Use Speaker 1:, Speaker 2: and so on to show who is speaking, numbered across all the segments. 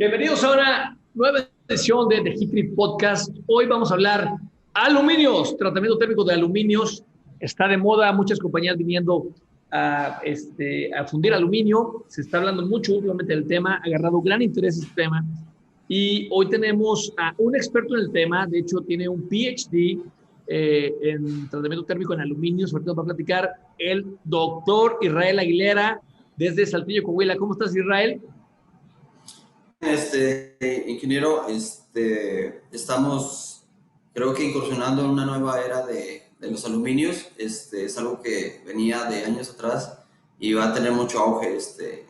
Speaker 1: Bienvenidos a una nueva edición de The Hickory Podcast. Hoy vamos a hablar aluminios, tratamiento térmico de aluminios. Está de moda, muchas compañías viniendo a fundir aluminio. Se está hablando mucho últimamente del tema, ha agarrado gran interés este tema. Y hoy tenemos a un experto en el tema, de hecho tiene un PhD en tratamiento térmico en aluminios. Ahorita nos va a platicar el doctor Israel Aguilera desde Saltillo, Coahuila. ¿Cómo estás, Israel?
Speaker 2: Ingeniero, estamos, creo que incursionando en una nueva era de los aluminios. Es algo que venía de años atrás y va a tener mucho auge.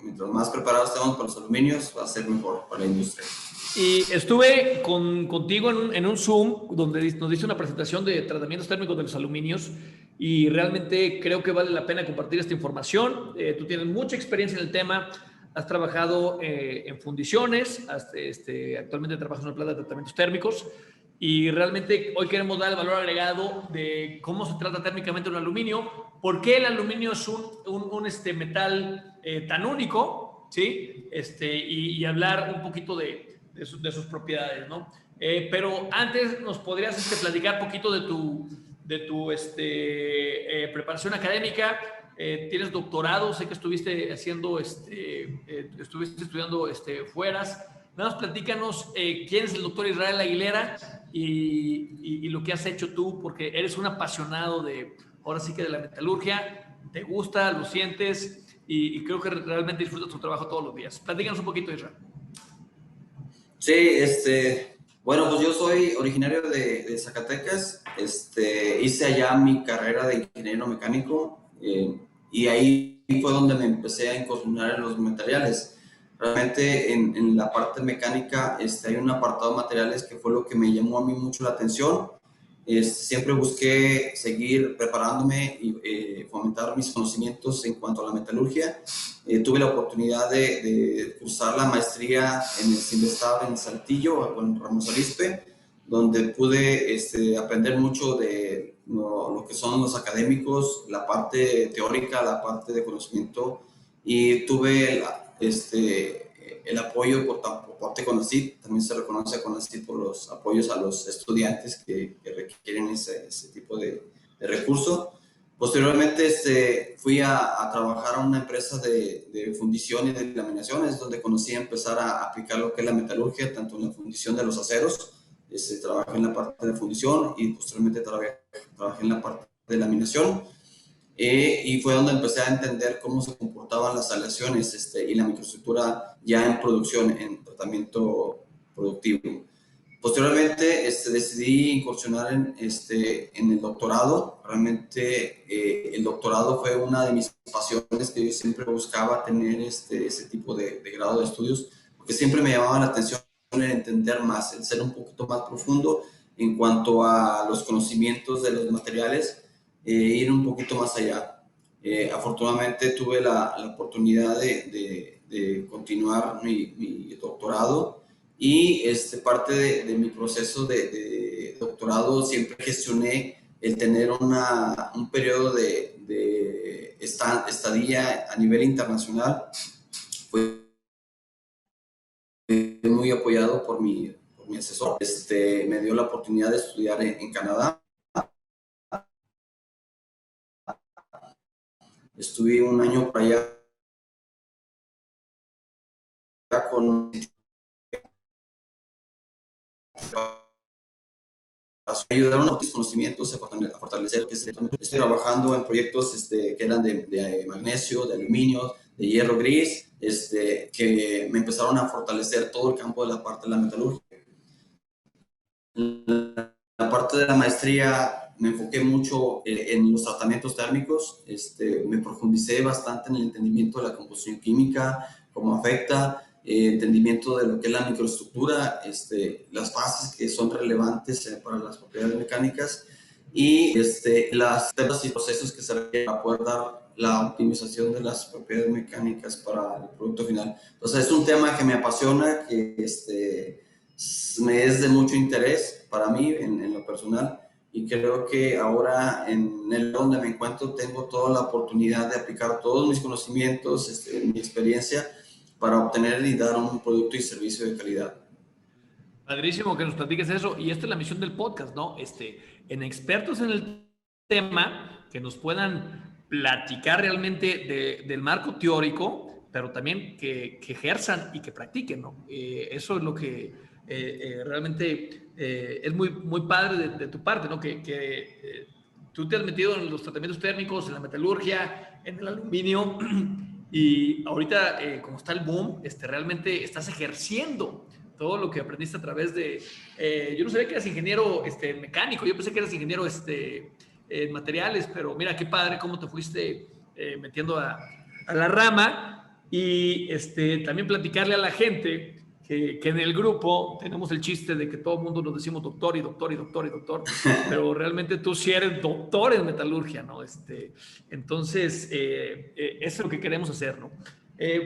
Speaker 2: Mientras más preparados estemos para los aluminios, va a ser mejor para la industria.
Speaker 1: Y estuve contigo en un Zoom donde nos diste una presentación de tratamientos térmicos de los aluminios y realmente creo que vale la pena compartir esta información. Tú tienes mucha experiencia en el tema, has trabajado en fundiciones, actualmente trabajas en una planta de tratamientos térmicos y realmente hoy queremos dar el valor agregado de cómo se trata térmicamente un aluminio, por qué el aluminio es un metal tan único, ¿sí? Y hablar un poquito de sus propiedades, ¿no? Pero antes nos podrías platicar un poquito de tu preparación académica. Tienes doctorado, sé que estuviste haciendo, estuviste estudiando fueras. Nada más platícanos quién es el doctor Israel Aguilera y lo que has hecho tú, porque eres un apasionado ahora sí que de la metalurgia, te gusta, lo sientes y creo que realmente disfrutas tu trabajo todos los días. Platícanos un poquito, Israel.
Speaker 2: Sí, bueno, pues yo soy originario de Zacatecas. Hice allá mi carrera de ingeniero mecánico, y ahí fue donde me empecé a incursionar en los materiales. Realmente en la parte mecánica hay un apartado de materiales que fue lo que me llamó a mí mucho la atención. Siempre busqué seguir preparándome y fomentar mis conocimientos en cuanto a la metalurgia. Tuve la oportunidad de cursar la maestría en el CIMBESTAB en Saltillo, con Ramos Arizpe, donde pude aprender mucho de lo que son los académicos, la parte teórica, la parte de conocimiento, y tuve el apoyo por parte de CONACYT. También se reconoce a CONACYT por los apoyos a los estudiantes que requieren ese tipo de recurso. Posteriormente fui a trabajar a una empresa de fundición y de laminaciones, donde conocí a empezar a aplicar lo que es la metalurgia, tanto en la fundición de los aceros. Trabajé en la parte de fundición y posteriormente trabajé en la parte de laminación. Y fue donde empecé a entender cómo se comportaban las aleaciones y la microestructura ya en producción, en tratamiento productivo. Posteriormente decidí incursionar en el doctorado. Realmente el doctorado fue una de mis pasiones, que yo siempre buscaba tener ese tipo de grado de estudios, porque siempre me llamaba la atención el entender más, el ser un poquito más profundo en cuanto a los conocimientos de los materiales, ir un poquito más allá. Afortunadamente tuve la oportunidad de continuar mi doctorado, y parte de mi proceso de doctorado siempre gestioné el tener un periodo de estadía a nivel internacional. Fue muy apoyado por mi asesor. Me dio la oportunidad de estudiar en Canadá. Estuve un año por allá con ayudaron a mis conocimientos a fortalecer. Estoy trabajando en proyectos que eran de magnesio, de aluminio, de hierro gris, que me empezaron a fortalecer todo el campo de la parte de la metalurgia. La parte de la maestría me enfoqué mucho en los tratamientos térmicos. Me profundicé bastante en el entendimiento de la composición química, cómo afecta, entendimiento de lo que es la microestructura, las fases que son relevantes para las propiedades mecánicas, y las temas y procesos que se requieren para poder dar la optimización de las propiedades mecánicas para el producto final. Entonces es un tema que me apasiona, que me es de mucho interés para mí en lo personal, y creo que ahora en el donde me encuentro tengo toda la oportunidad de aplicar todos mis conocimientos, mi experiencia, para obtener y dar un producto y servicio de calidad.
Speaker 1: Padrísimo que nos platiques eso. Y esta es la misión del podcast, ¿no? En expertos en el tema que nos puedan platicar realmente del marco teórico, pero también que ejerzan y que practiquen, ¿no? Eso es lo que realmente es muy, muy padre de tu parte, ¿no? Que tú te has metido en los tratamientos térmicos, en la metalurgia, en el aluminio, y ahorita, como está el boom, realmente estás ejerciendo todo lo que aprendiste a través de... yo no sabía que eras ingeniero mecánico, yo pensé que eras ingeniero en materiales, pero mira qué padre cómo te fuiste metiendo a la rama. Y también platicarle a la gente que en el grupo tenemos el chiste de que todo el mundo nos decimos doctor y doctor y doctor y doctor, pero realmente tú sí eres doctor en metalurgia, ¿no? Entonces, eso es lo que queremos hacer, ¿no?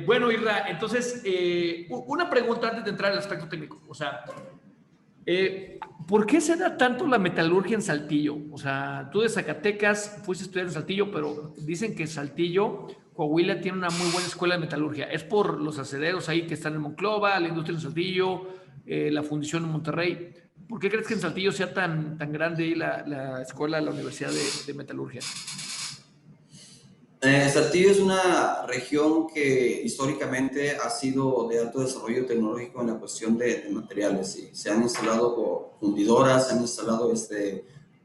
Speaker 1: Bueno, Irra, entonces, una pregunta antes de entrar al aspecto técnico. O sea, ¿por qué se da tanto la metalurgia en Saltillo? O sea, tú de Zacatecas fuiste a estudiar en Saltillo, pero dicen que Saltillo, Coahuila, tiene una muy buena escuela de metalurgia. ¿Es por los acereros ahí que están en Monclova, la industria en Saltillo, la fundición en Monterrey? ¿Por qué crees que en Saltillo sea tan grande la escuela, la universidad de metalurgia?
Speaker 2: Saltillo es una región que históricamente ha sido de alto desarrollo tecnológico en la cuestión de materiales. ¿Sí? Se han instalado fundidoras, se han instalado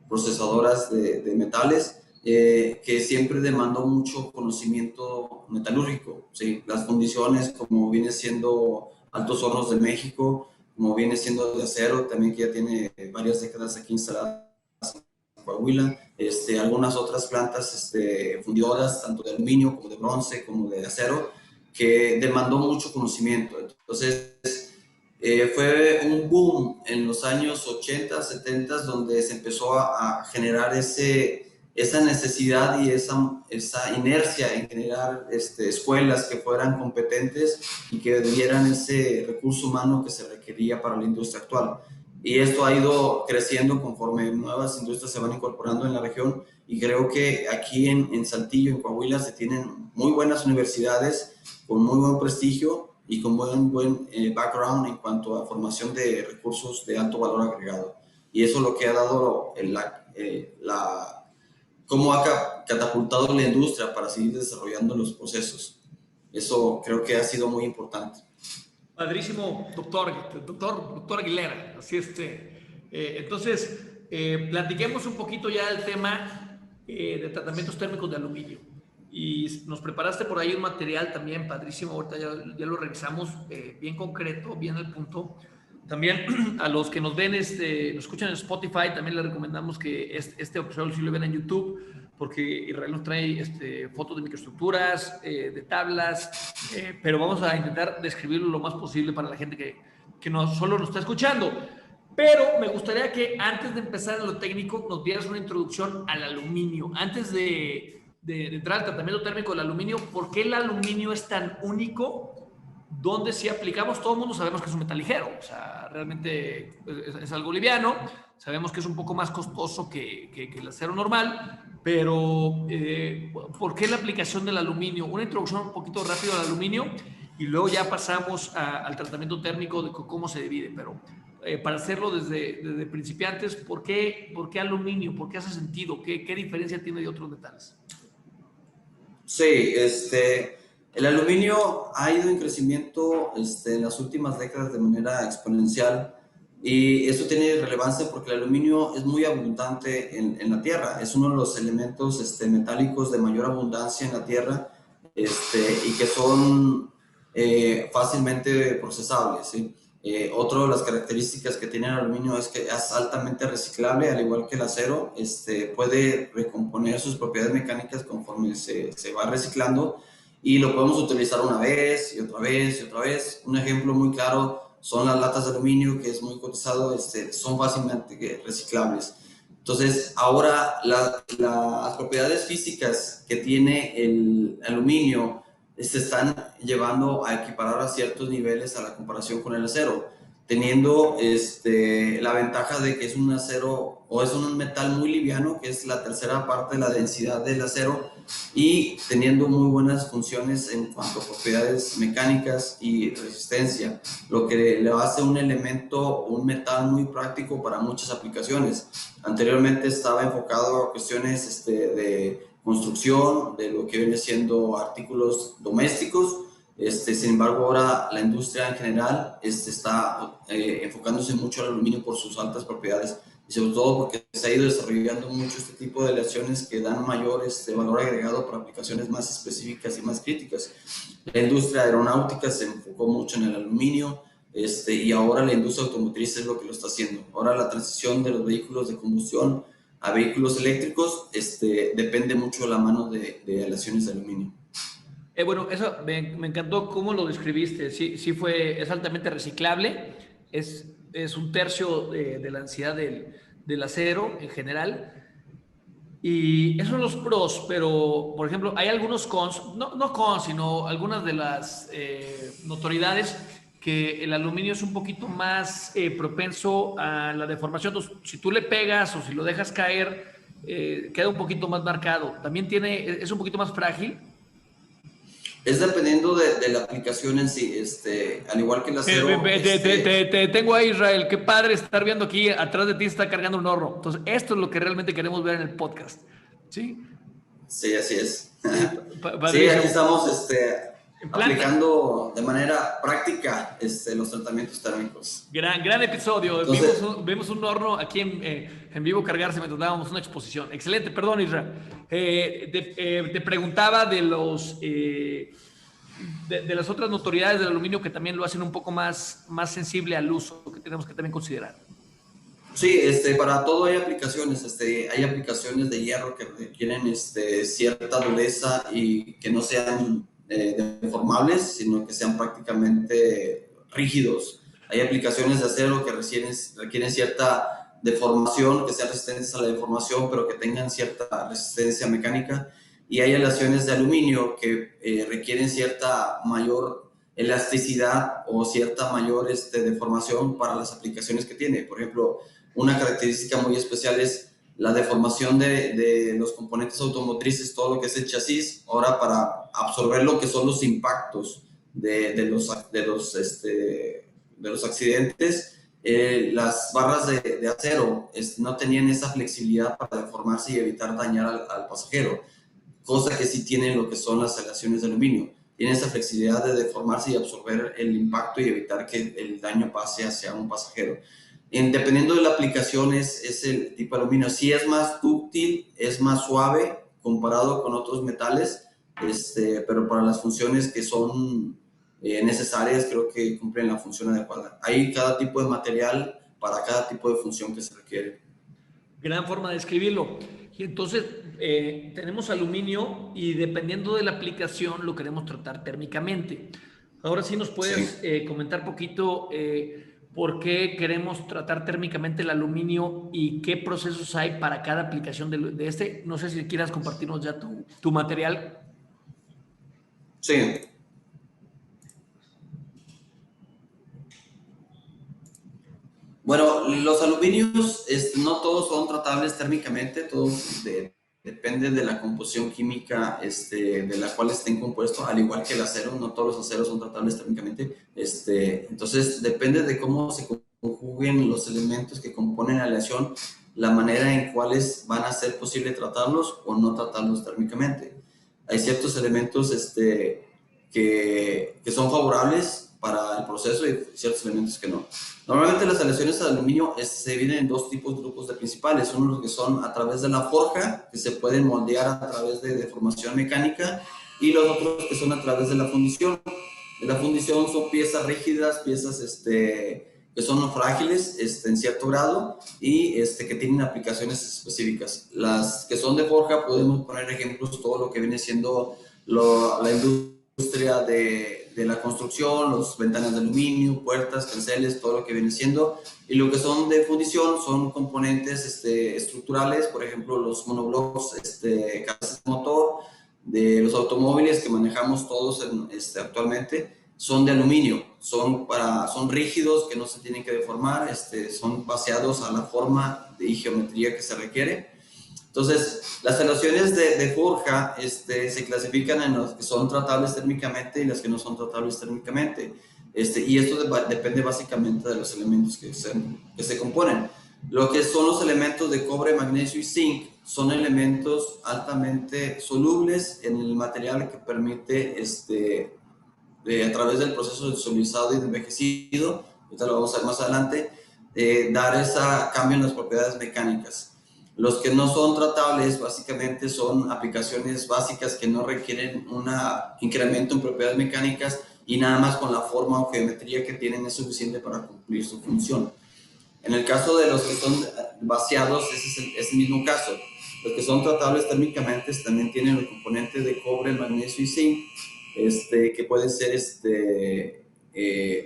Speaker 2: procesadoras de metales que siempre demandó mucho conocimiento metalúrgico. ¿Sí? Las fundiciones, como viene siendo Altos Hornos de México, como viene siendo de acero, también que ya tiene varias décadas aquí instalada Coahuila, algunas otras plantas fundidoras, tanto de aluminio como de bronce, como de acero, que demandó mucho conocimiento. Entonces, fue un boom en los años 80, 70, donde se empezó a generar esa necesidad y esa inercia en generar escuelas que fueran competentes y que dieran ese recurso humano que se requería para la industria actual. Y esto ha ido creciendo conforme nuevas industrias se van incorporando en la región, y creo que aquí en Saltillo, en Coahuila, se tienen muy buenas universidades con muy buen prestigio y con buen background en cuanto a formación de recursos de alto valor agregado. Y eso es lo que ha dado cómo ha catapultado la industria para seguir desarrollando los procesos. Eso creo que ha sido muy importante.
Speaker 1: Padrísimo, doctor Aguilera. Así entonces, platiquemos un poquito ya del tema de tratamientos térmicos de aluminio. Y nos preparaste por ahí un material también padrísimo. Ahorita ya lo revisamos, bien concreto, bien al punto. También a los que nos ven, nos escuchan en Spotify, también les recomendamos que este episodio sí lo ven en YouTube, porque Israel nos trae fotos de microestructuras, de tablas, pero vamos a intentar describirlo lo más posible para la gente que solo nos está escuchando. Pero me gustaría que antes de empezar en lo técnico nos dieras una introducción al aluminio. Antes de entrar al tratamiento térmico del aluminio, ¿por qué el aluminio es tan único? Donde si aplicamos, todo el mundo sabemos que es un metal ligero, o sea, realmente es algo liviano, sabemos que es un poco más costoso que el acero normal, pero ¿por qué la aplicación del aluminio? Una introducción un poquito rápido al aluminio y luego ya pasamos al tratamiento térmico de cómo se divide, pero para hacerlo desde principiantes, ¿por qué aluminio? ¿Por qué hace sentido? ¿Qué diferencia tiene de otros metales?
Speaker 2: Sí, el aluminio ha ido en crecimiento en las últimas décadas de manera exponencial, y eso tiene relevancia porque el aluminio es muy abundante en la Tierra. Es uno de los elementos metálicos de mayor abundancia en la Tierra, y que son fácilmente procesables, ¿sí? Otra de las características que tiene el aluminio es que es altamente reciclable, al igual que el acero. Puede recomponer sus propiedades mecánicas conforme se va reciclando, y lo podemos utilizar una vez y otra vez y otra vez. Un ejemplo muy claro son las latas de aluminio, que es muy cotizado, son fácilmente reciclables. Entonces, ahora las propiedades físicas que tiene el aluminio se están llevando a equiparar a ciertos niveles a la comparación con el acero. teniendo la ventaja de que es un acero o es un metal muy liviano, que es la tercera parte de la densidad del acero, y teniendo muy buenas funciones en cuanto a propiedades mecánicas y resistencia, lo que le hace un elemento, un metal muy práctico para muchas aplicaciones. Anteriormente estaba enfocado a cuestiones de construcción, de lo que viene siendo artículos domésticos. Sin embargo, ahora la industria en general está enfocándose mucho al aluminio por sus altas propiedades y sobre todo porque se ha ido desarrollando mucho este tipo de aleaciones que dan mayor valor agregado para aplicaciones más específicas y más críticas. La industria aeronáutica se enfocó mucho en el aluminio, y ahora la industria automotriz es lo que lo está haciendo. Ahora la transición de los vehículos de combustión a vehículos eléctricos depende mucho de la mano de aleaciones de aluminio.
Speaker 1: Bueno, eso me encantó cómo lo describiste. Sí, sí es altamente reciclable, es un tercio de la densidad del acero en general. Y esos son los pros, pero por ejemplo, hay algunos cons, no cons, sino algunas de las notoriedades que el aluminio es un poquito más propenso a la deformación. Entonces, si tú le pegas o si lo dejas caer, queda un poquito más marcado. También es un poquito más frágil.
Speaker 2: Es dependiendo de la aplicación en sí, al igual que el acero.
Speaker 1: Te tengo ahí, Israel. Qué padre estar viendo aquí. Atrás de ti está cargando un horno. Entonces, esto es lo que realmente queremos ver en el podcast. ¿Sí?
Speaker 2: Sí, así es. Sí,
Speaker 1: Padrísimo.
Speaker 2: aquí estamos aplicando de manera práctica los tratamientos térmicos.
Speaker 1: Gran episodio.
Speaker 2: Entonces,
Speaker 1: Vimos un horno aquí en vivo cargarse mientras dábamos una exposición. Excelente, perdón, Israel. Te preguntaba de de las otras notoriedades del aluminio que también lo hacen un poco más sensible al uso, que tenemos que también considerar.
Speaker 2: sí, para todo hay aplicaciones. Hay aplicaciones de hierro que requieren cierta dureza y que no sean deformables, sino que sean prácticamente rígidos. Hay aplicaciones de acero que requieren cierta deformación, que sean resistentes a la deformación, pero que tengan cierta resistencia mecánica. Y hay aleaciones de aluminio que requieren cierta mayor elasticidad o cierta mayor deformación para las aplicaciones que tiene. Por ejemplo, una característica muy especial es la deformación de los componentes automotrices, todo lo que es el chasis, ahora para absorber lo que son los impactos de los accidentes. Las barras de acero no tenían esa flexibilidad para deformarse y evitar dañar al pasajero, cosa que sí tienen lo que son las aleaciones de aluminio. Tienen esa flexibilidad de deformarse y absorber el impacto y evitar que el daño pase hacia un pasajero. Dependiendo de la aplicación es el tipo de aluminio. Sí es más dúctil, es más suave comparado con otros metales, pero para las funciones que son necesarias creo que cumplen la función adecuada. Hay cada tipo de material para cada tipo de función que se requiere.
Speaker 1: Gran forma de describirlo. Y entonces tenemos aluminio y dependiendo de la aplicación lo queremos tratar térmicamente. Ahora sí nos puedes comentar poquito por qué queremos tratar térmicamente el aluminio y qué procesos hay para cada aplicación de este. No sé si quieras compartirnos ya tu material.
Speaker 2: Sí. Bueno, los aluminios no todos son tratables térmicamente, todos depende de la composición química de la cual estén compuestos, al igual que el acero, no todos los aceros son tratables térmicamente. Entonces, depende de cómo se conjuguen los elementos que componen la aleación, la manera en cuales van a ser posible tratarlos o no tratarlos térmicamente. Hay ciertos elementos que son favorables para el proceso y ciertos elementos que no. Normalmente las aleaciones de aluminio se dividen en dos grupos de principales. Unos que son a través de la forja, que se pueden moldear a través de deformación mecánica, y los otros que son a través de la fundición. De la fundición son piezas rígidas, piezas que son frágiles en cierto grado y que tienen aplicaciones específicas. Las que son de forja, podemos poner ejemplos, todo lo que viene siendo la industria de la construcción, las ventanas de aluminio, puertas, canceles, todo lo que viene siendo. Y lo que son de fundición son componentes estructurales, por ejemplo, los monoblocks, cabezas de motor, de los automóviles que manejamos todos actualmente, son de aluminio. son rígidos, que no se tienen que deformar, son baseados a la forma y geometría que se requiere. Entonces, las aleaciones de forja se clasifican en las que son tratables térmicamente y las que no son tratables térmicamente. Y esto depende básicamente de los elementos que se componen. Lo que son los elementos de cobre, magnesio y zinc son elementos altamente solubles en el material que permite, a través del proceso de solubilizado y de envejecido, ahorita lo vamos a ver más adelante, dar ese cambio en las propiedades mecánicas. Los que no son tratables básicamente son aplicaciones básicas que no requieren un incremento en propiedades mecánicas y nada más con la forma o geometría que tienen es suficiente para cumplir su función. En el caso de los que son vaciados, ese es el mismo caso. Los que son tratables térmicamente también tienen el componente de cobre, magnesio y zinc, que pueden ser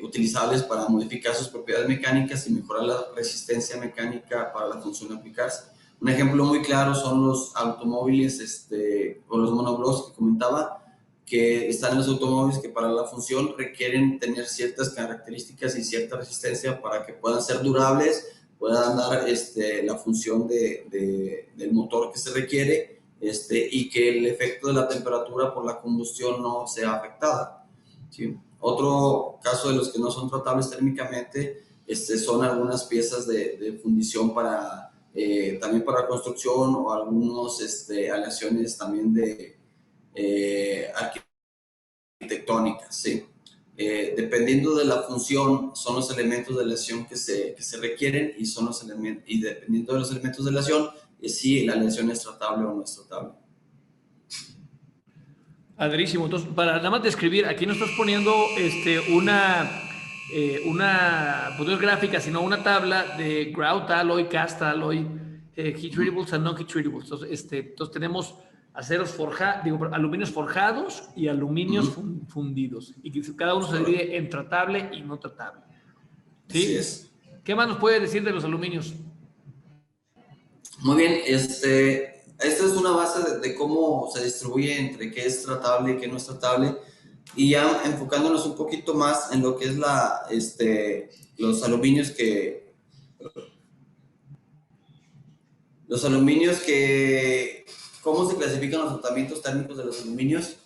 Speaker 2: utilizables para modificar sus propiedades mecánicas y mejorar la resistencia mecánica para la función a aplicarse. Un ejemplo muy claro son los automóviles o los monoblocks que comentaba, que están en los automóviles que para la función requieren tener ciertas características y cierta resistencia para que puedan ser durables, puedan dar la función del motor que se requiere y que el efecto de la temperatura por la combustión no sea afectada. ¿Sí? Otro caso de los que no son tratables térmicamente son algunas piezas de fundición también para construcción o algunos aleaciones también de arquitectónicas, ¿sí? Dependiendo de la función, son los elementos de aleación que se requieren y dependiendo de los elementos de aleación, si la aleación es tratable o no es tratable.
Speaker 1: Padrísimo. Entonces, para nada más describir, aquí no estás poniendo pues no es gráfica, sino una tabla de grout alloy, cast alloy, heat treatables and non heat treatables. Entonces tenemos aluminios forjados y aluminios fundidos. Y que cada uno se divide en tratable y no tratable. ¿Sí?
Speaker 2: Así es.
Speaker 1: ¿Qué más nos puede decir de los aluminios?
Speaker 2: Muy bien, esta es una base de cómo se distribuye entre qué es tratable y qué no es tratable. Y ya enfocándonos un poquito más en lo que es los aluminios cómo se clasifican los tratamientos térmicos de los aluminios.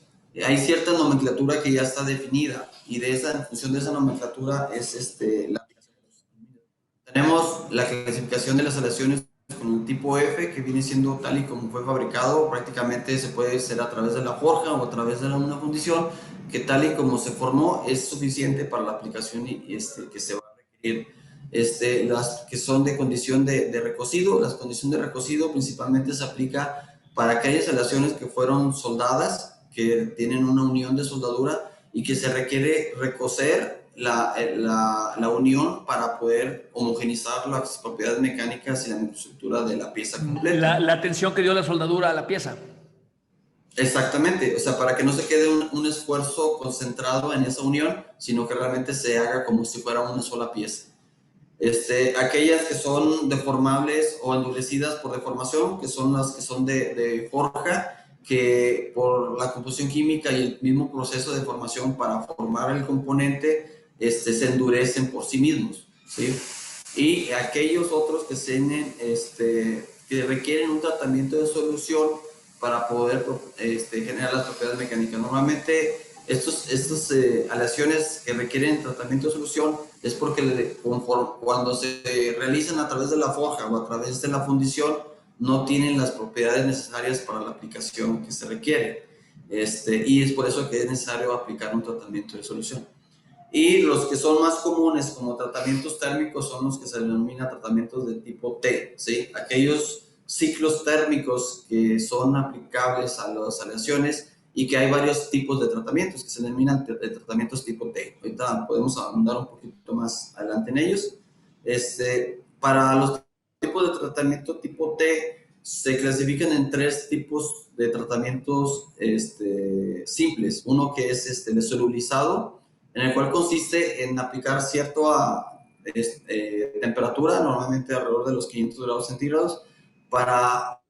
Speaker 2: Hay cierta nomenclatura que ya está definida y en función de esa nomenclatura tenemos la clasificación de las aleaciones con el tipo F, que viene siendo tal y como fue fabricado. Prácticamente se puede hacer a través de la forja o a través de una fundición, que tal y como se formó es suficiente para la aplicación que se va a requerir. Las que son de condición de recocido, las condiciones de recocido principalmente se aplica para aquellas aleaciones que fueron soldadas, que tienen una unión de soldadura y que se requiere recocer la unión para poder homogenizar las propiedades mecánicas y la microestructura de la pieza completa.
Speaker 1: La tensión que dio la soldadura a la pieza.
Speaker 2: Exactamente, o sea, para que no se quede un esfuerzo concentrado en esa unión, sino que realmente se haga como si fuera una sola pieza. Aquellas que son deformables o endurecidas por deformación, que son las que son de forja, que por la composición química y el mismo proceso de formación para formar el componente, se endurecen por sí mismos, ¿sí? Y aquellos otros que requieren un tratamiento de solución para poder generar las propiedades mecánicas. Normalmente estas aleaciones que requieren tratamiento de solución es porque cuando se realizan a través de la forja o a través de la fundición no tienen las propiedades necesarias para la aplicación que se requiere. Y es por eso que es necesario aplicar un tratamiento de solución. Y los que son más comunes como tratamientos térmicos son los que se denominan tratamientos de tipo T, ¿sí? Aquellos ciclos térmicos que son aplicables a las aleaciones y que hay varios tipos de tratamientos que se denominan tratamientos tipo T. Ahorita podemos ahondar un poquito más adelante en ellos. Para los tipos de tratamiento tipo T se clasifican en tres tipos de tratamientos simples. Uno que es el solubilizado, en el cual consiste en aplicar cierta temperatura, normalmente alrededor de los 500 grados centígrados, para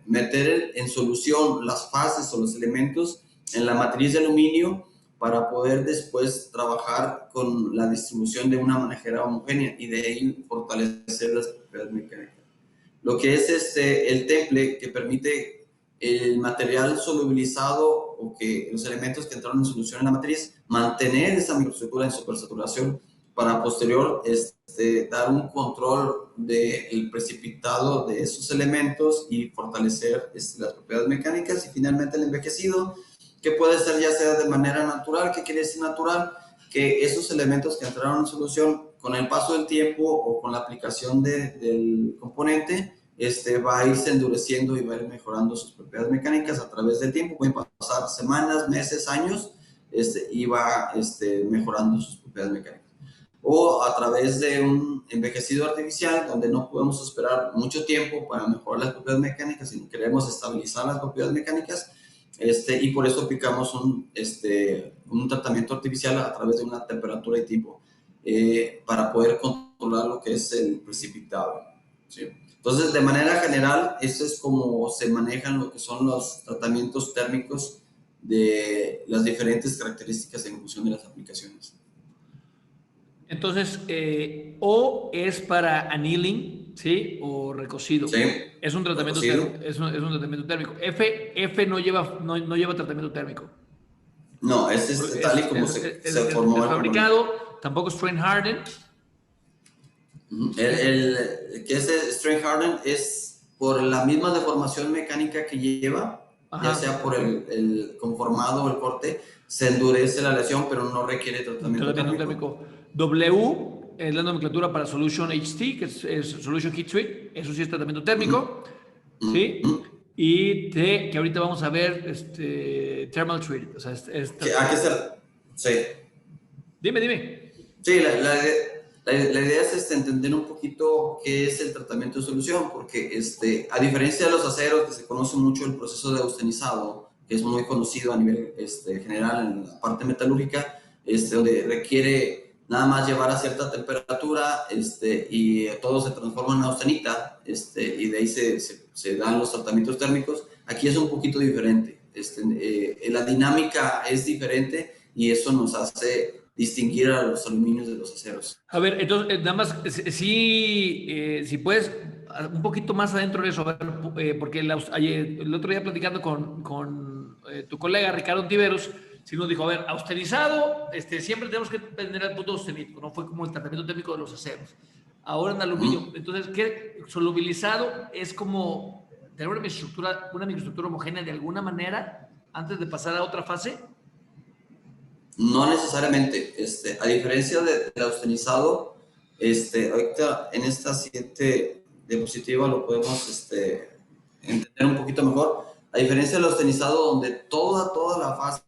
Speaker 2: meter en solución las fases o los elementos en la matriz de aluminio para poder después trabajar con la distribución de una manejera homogénea y de ahí fortalecer las propiedades mecánicas. Lo que es el temple que permite el material solubilizado o que los elementos que entraron en solución en la matriz, mantener esa microestructura en supersaturación para posterior dar un control del precipitado de esos elementos y fortalecer las propiedades mecánicas. Y finalmente el envejecido, que puede ser ya sea de manera natural. ¿Qué quiere decir natural? Que esos elementos que entraron en solución con el paso del tiempo o con la aplicación del componente, va a irse endureciendo y va a ir mejorando sus propiedades mecánicas a través del tiempo. Pueden pasar semanas, meses, años, y va mejorando sus propiedades mecánicas. O a través de un envejecido artificial, donde no podemos esperar mucho tiempo para mejorar las propiedades mecánicas, sino queremos estabilizar las propiedades mecánicas, y por eso aplicamos un tratamiento artificial a través de una temperatura y tiempo para poder controlar lo que es el precipitado, ¿sí? Entonces, de manera general, esto es como se manejan lo que son los tratamientos térmicos de las diferentes características en función de las aplicaciones.
Speaker 1: Entonces, O es para annealing, ¿sí? O recocido.
Speaker 2: Sí.
Speaker 1: Es un tratamiento térmico. Es un tratamiento térmico. F no lleva tratamiento térmico.
Speaker 2: No, es tal y como se formó.
Speaker 1: Es fabricado, tampoco strain harden.
Speaker 2: El que es strain harden es por la misma deformación mecánica que lleva, ya sea por el conformado o el corte, se endurece la lesión, pero no requiere tratamiento térmico.
Speaker 1: W es la nomenclatura para Solution HT, que es Solution Heat Treat, eso sí es tratamiento térmico, ¿sí? Y T, que ahorita vamos a ver, Thermal Treat, o sea,
Speaker 2: ¿A qué sí.
Speaker 1: Dime.
Speaker 2: Sí, la idea es entender un poquito qué es el tratamiento de solución, porque a diferencia de los aceros, que se conoce mucho el proceso de austenizado, que es muy conocido a nivel general en la parte metalúrgica, donde requiere nada más llevar a cierta temperatura y todo se transforma en austenita, y de ahí se dan los tratamientos térmicos. Aquí es un poquito diferente, la dinámica es diferente y eso nos hace distinguir a los aluminios de los aceros.
Speaker 1: A ver, entonces, nada más, si puedes, un poquito más adentro de eso, porque el otro día platicando con tu colega Ricardo Tiveros, sí nos dijo, a ver, austerizado, siempre tenemos que tener el punto austenítico, no fue como el tratamiento térmico de los aceros. Ahora en aluminio, entonces, ¿qué? Solubilizado es como tener una microestructura homogénea de alguna manera antes de pasar a otra fase.
Speaker 2: No necesariamente, a diferencia del austenizado, ahorita en esta siguiente diapositiva lo podemos entender un poquito mejor. A diferencia del austenizado, donde todas las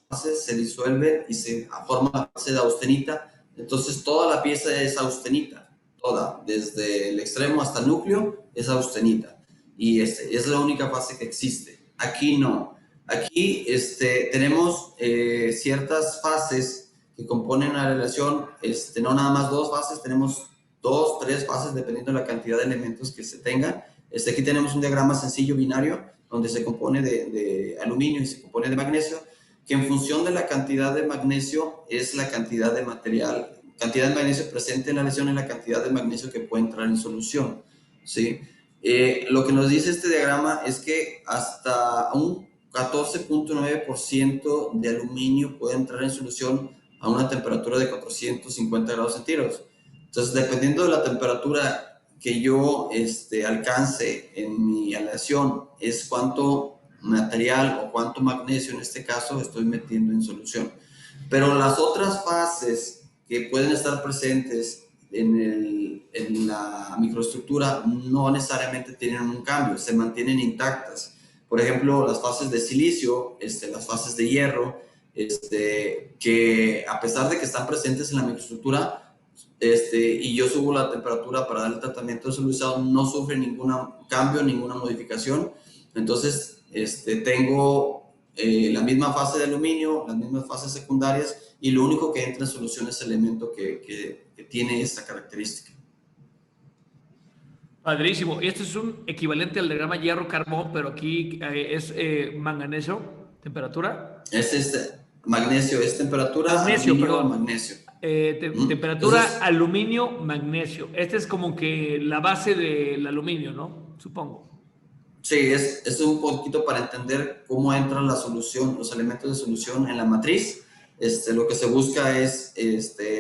Speaker 2: fases se disuelven y se forma la fase de austenita, entonces toda la pieza es austenita, toda, desde el extremo hasta el núcleo es austenita, y es la única fase que existe. Aquí no. Aquí tenemos ciertas fases que componen la relación, no nada más dos fases, tenemos 2, 3 fases dependiendo de la cantidad de elementos que se tengan. Aquí tenemos un diagrama sencillo binario donde se compone de aluminio y se compone de magnesio, que en función de la cantidad de magnesio es la cantidad de material, cantidad de magnesio presente en la lesión y la cantidad de magnesio que puede entrar en solución, ¿sí? Lo que nos dice este diagrama es que hasta un 14.9% de aluminio puede entrar en solución a una temperatura de 450 grados centígrados. Entonces, dependiendo de la temperatura que yo alcance en mi aleación, es cuánto material o cuánto magnesio en este caso estoy metiendo en solución. Pero las otras fases que pueden estar presentes en la microestructura no necesariamente tienen un cambio, se mantienen intactas. Por ejemplo, las fases de silicio, las fases de hierro, que a pesar de que están presentes en la microestructura, y yo subo la temperatura para dar el tratamiento de solubilizado, no sufre ningún cambio, ninguna modificación. Entonces, tengo la misma fase de aluminio, las mismas fases secundarias, y lo único que entra en solución es el elemento que tiene esta característica.
Speaker 1: Padrísimo. Este es un equivalente al diagrama hierro-carbón, pero aquí es manganeso, temperatura.
Speaker 2: Es magnesio, es temperatura,
Speaker 1: Magnesio,
Speaker 2: aluminio,
Speaker 1: perdón.
Speaker 2: magnesio.
Speaker 1: Temperatura,
Speaker 2: Entonces,
Speaker 1: aluminio, magnesio. Este es como que la base del aluminio, ¿no? Supongo.
Speaker 2: sí, es un poquito para entender cómo entra la solución, los elementos de solución en la matriz. Lo que se busca es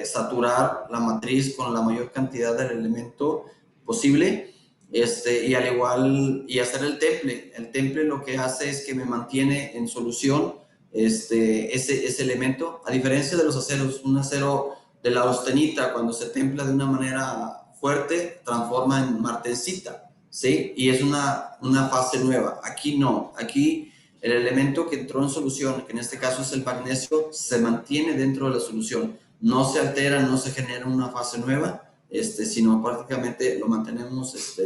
Speaker 2: saturar la matriz con la mayor cantidad del elemento posible, y al igual, y hacer el temple. El temple lo que hace es que me mantiene en solución ese elemento, a diferencia de los aceros. Un acero de la austenita, cuando se templa de una manera fuerte, transforma en martensita. ¿Sí? Y es una fase nueva. Aquí no, aquí el elemento que entró en solución, que en este caso es el magnesio, se mantiene dentro de la solución. No se altera, no se genera una fase nueva, sino prácticamente lo mantenemos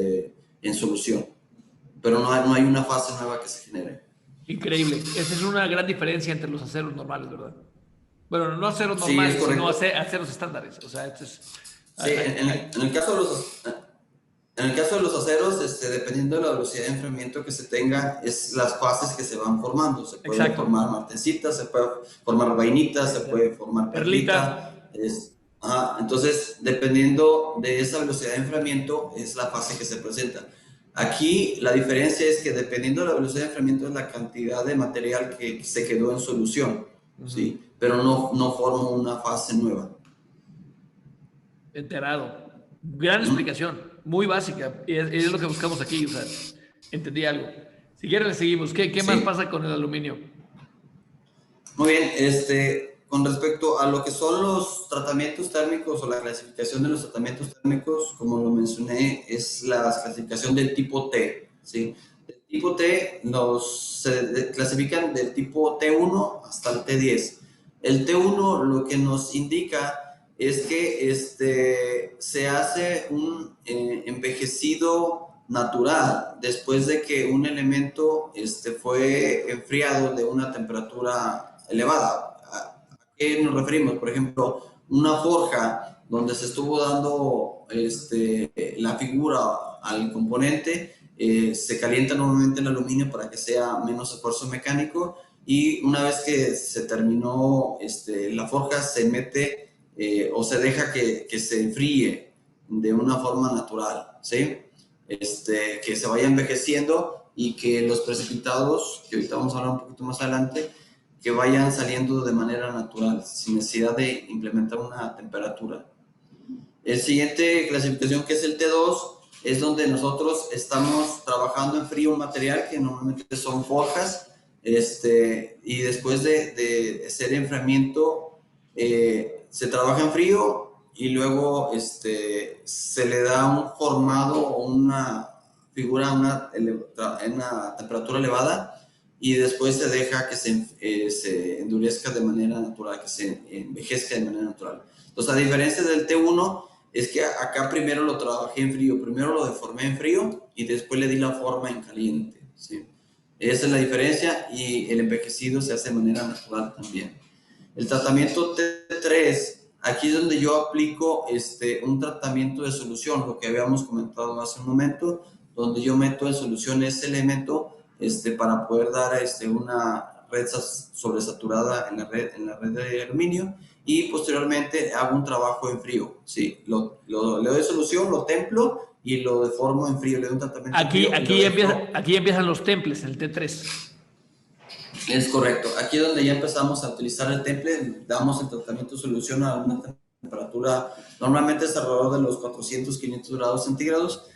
Speaker 2: en solución. Pero no hay una fase nueva que se genere.
Speaker 1: Increíble. Esa es una gran diferencia entre los aceros normales, ¿verdad? Bueno, no aceros
Speaker 2: Sí, es
Speaker 1: normales, sino
Speaker 2: correcto.
Speaker 1: aceros estándares. O sea, esto es...
Speaker 2: Sí, en el caso de los aceros, dependiendo de la velocidad de enfriamiento que se tenga, es las fases que se van formando. Se puede
Speaker 1: Exacto.
Speaker 2: formar martencitas, se puede formar vainitas, se puede formar
Speaker 1: Perlita.
Speaker 2: perlita. Entonces, dependiendo de esa velocidad de enfriamiento, es la fase que se presenta. Aquí la diferencia es que dependiendo de la velocidad de enfriamiento es la cantidad de material que se quedó en solución, ¿sí? Pero no forma una fase nueva.
Speaker 1: Enterado. Gran explicación. Muy básica. Es lo que buscamos aquí. O sea, entendí algo. Si quieres, le seguimos. ¿Qué más
Speaker 2: Sí.
Speaker 1: pasa con el aluminio?
Speaker 2: Muy bien, con respecto a lo que son los tratamientos térmicos o la clasificación de los tratamientos térmicos, como lo mencioné, es la clasificación del tipo T, ¿sí? El tipo T se clasifican del tipo T1 hasta el T10. El T1 lo que nos indica es que se hace un envejecido natural después de que un elemento fue enfriado de una temperatura elevada. ¿A qué nos referimos? Por ejemplo, una forja donde se estuvo dando la figura al componente, se calienta normalmente el aluminio para que sea menos esfuerzo mecánico, y una vez que se terminó la forja, se mete o se deja que se enfríe de una forma natural, ¿sí? Que se vaya envejeciendo y que los precipitados, que ahorita vamos a hablar un poquito más adelante, que vayan saliendo de manera natural, sin necesidad de implementar una temperatura. El siguiente clasificación, que es el T2, es donde nosotros estamos trabajando en frío un material que normalmente son forjas, y después de hacer enfriamiento, se trabaja en frío y luego se le da un formado o una figura a una temperatura elevada, y después se deja que se endurezca de manera natural, que se envejezca de manera natural. Entonces, a diferencia del T1, es que acá primero lo trabajé en frío, primero lo deformé en frío y después le di la forma en caliente, ¿sí? Esa es la diferencia, y el envejecido se hace de manera natural también. El tratamiento T3, aquí es donde yo aplico un tratamiento de solución, lo que habíamos comentado hace un momento, donde yo meto en solución ese elemento para poder dar una red sobresaturada en la red de aluminio, y posteriormente hago un trabajo en frío. Sí, le doy solución, lo templo y lo deformo en frío, le doy un tratamiento en frío y lo dejo.
Speaker 1: Aquí empiezan los temples, el T3.
Speaker 2: Es correcto. Aquí es donde ya empezamos a utilizar el temple, damos el tratamiento de solución a una temperatura, normalmente es alrededor de los 400, 500 grados centígrados,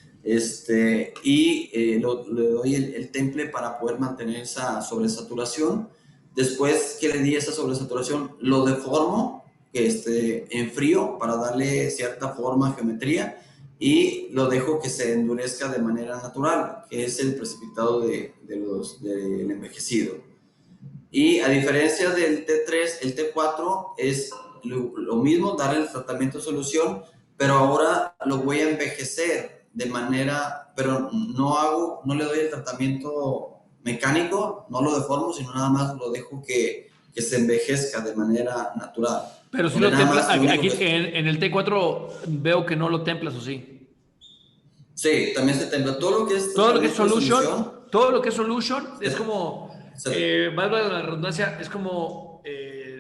Speaker 2: y le doy el temple para poder mantener esa sobresaturación. Después que le di esa sobresaturación, lo deformo en frío para darle cierta forma, geometría, y lo dejo que se endurezca de manera natural, que es el precipitado del envejecido. Y a diferencia del T3, el T4 es lo mismo, darle el tratamiento de solución, pero ahora lo voy a envejecer de manera, pero no le doy el tratamiento mecánico, no lo deformo, sino nada más lo dejo que se envejezca de manera natural.
Speaker 1: Pero si
Speaker 2: Donde
Speaker 1: lo
Speaker 2: nada
Speaker 1: templas,
Speaker 2: más lo único
Speaker 1: aquí
Speaker 2: que...
Speaker 1: en el T4 veo que no lo templas, ¿o sí?
Speaker 2: Sí, también se templa. Todo lo que es
Speaker 1: Todo lo que es
Speaker 2: tratamiento de
Speaker 1: solution,
Speaker 2: solución,
Speaker 1: todo lo que es solution es
Speaker 2: se-
Speaker 1: como,
Speaker 2: se-
Speaker 1: valga la redundancia, es como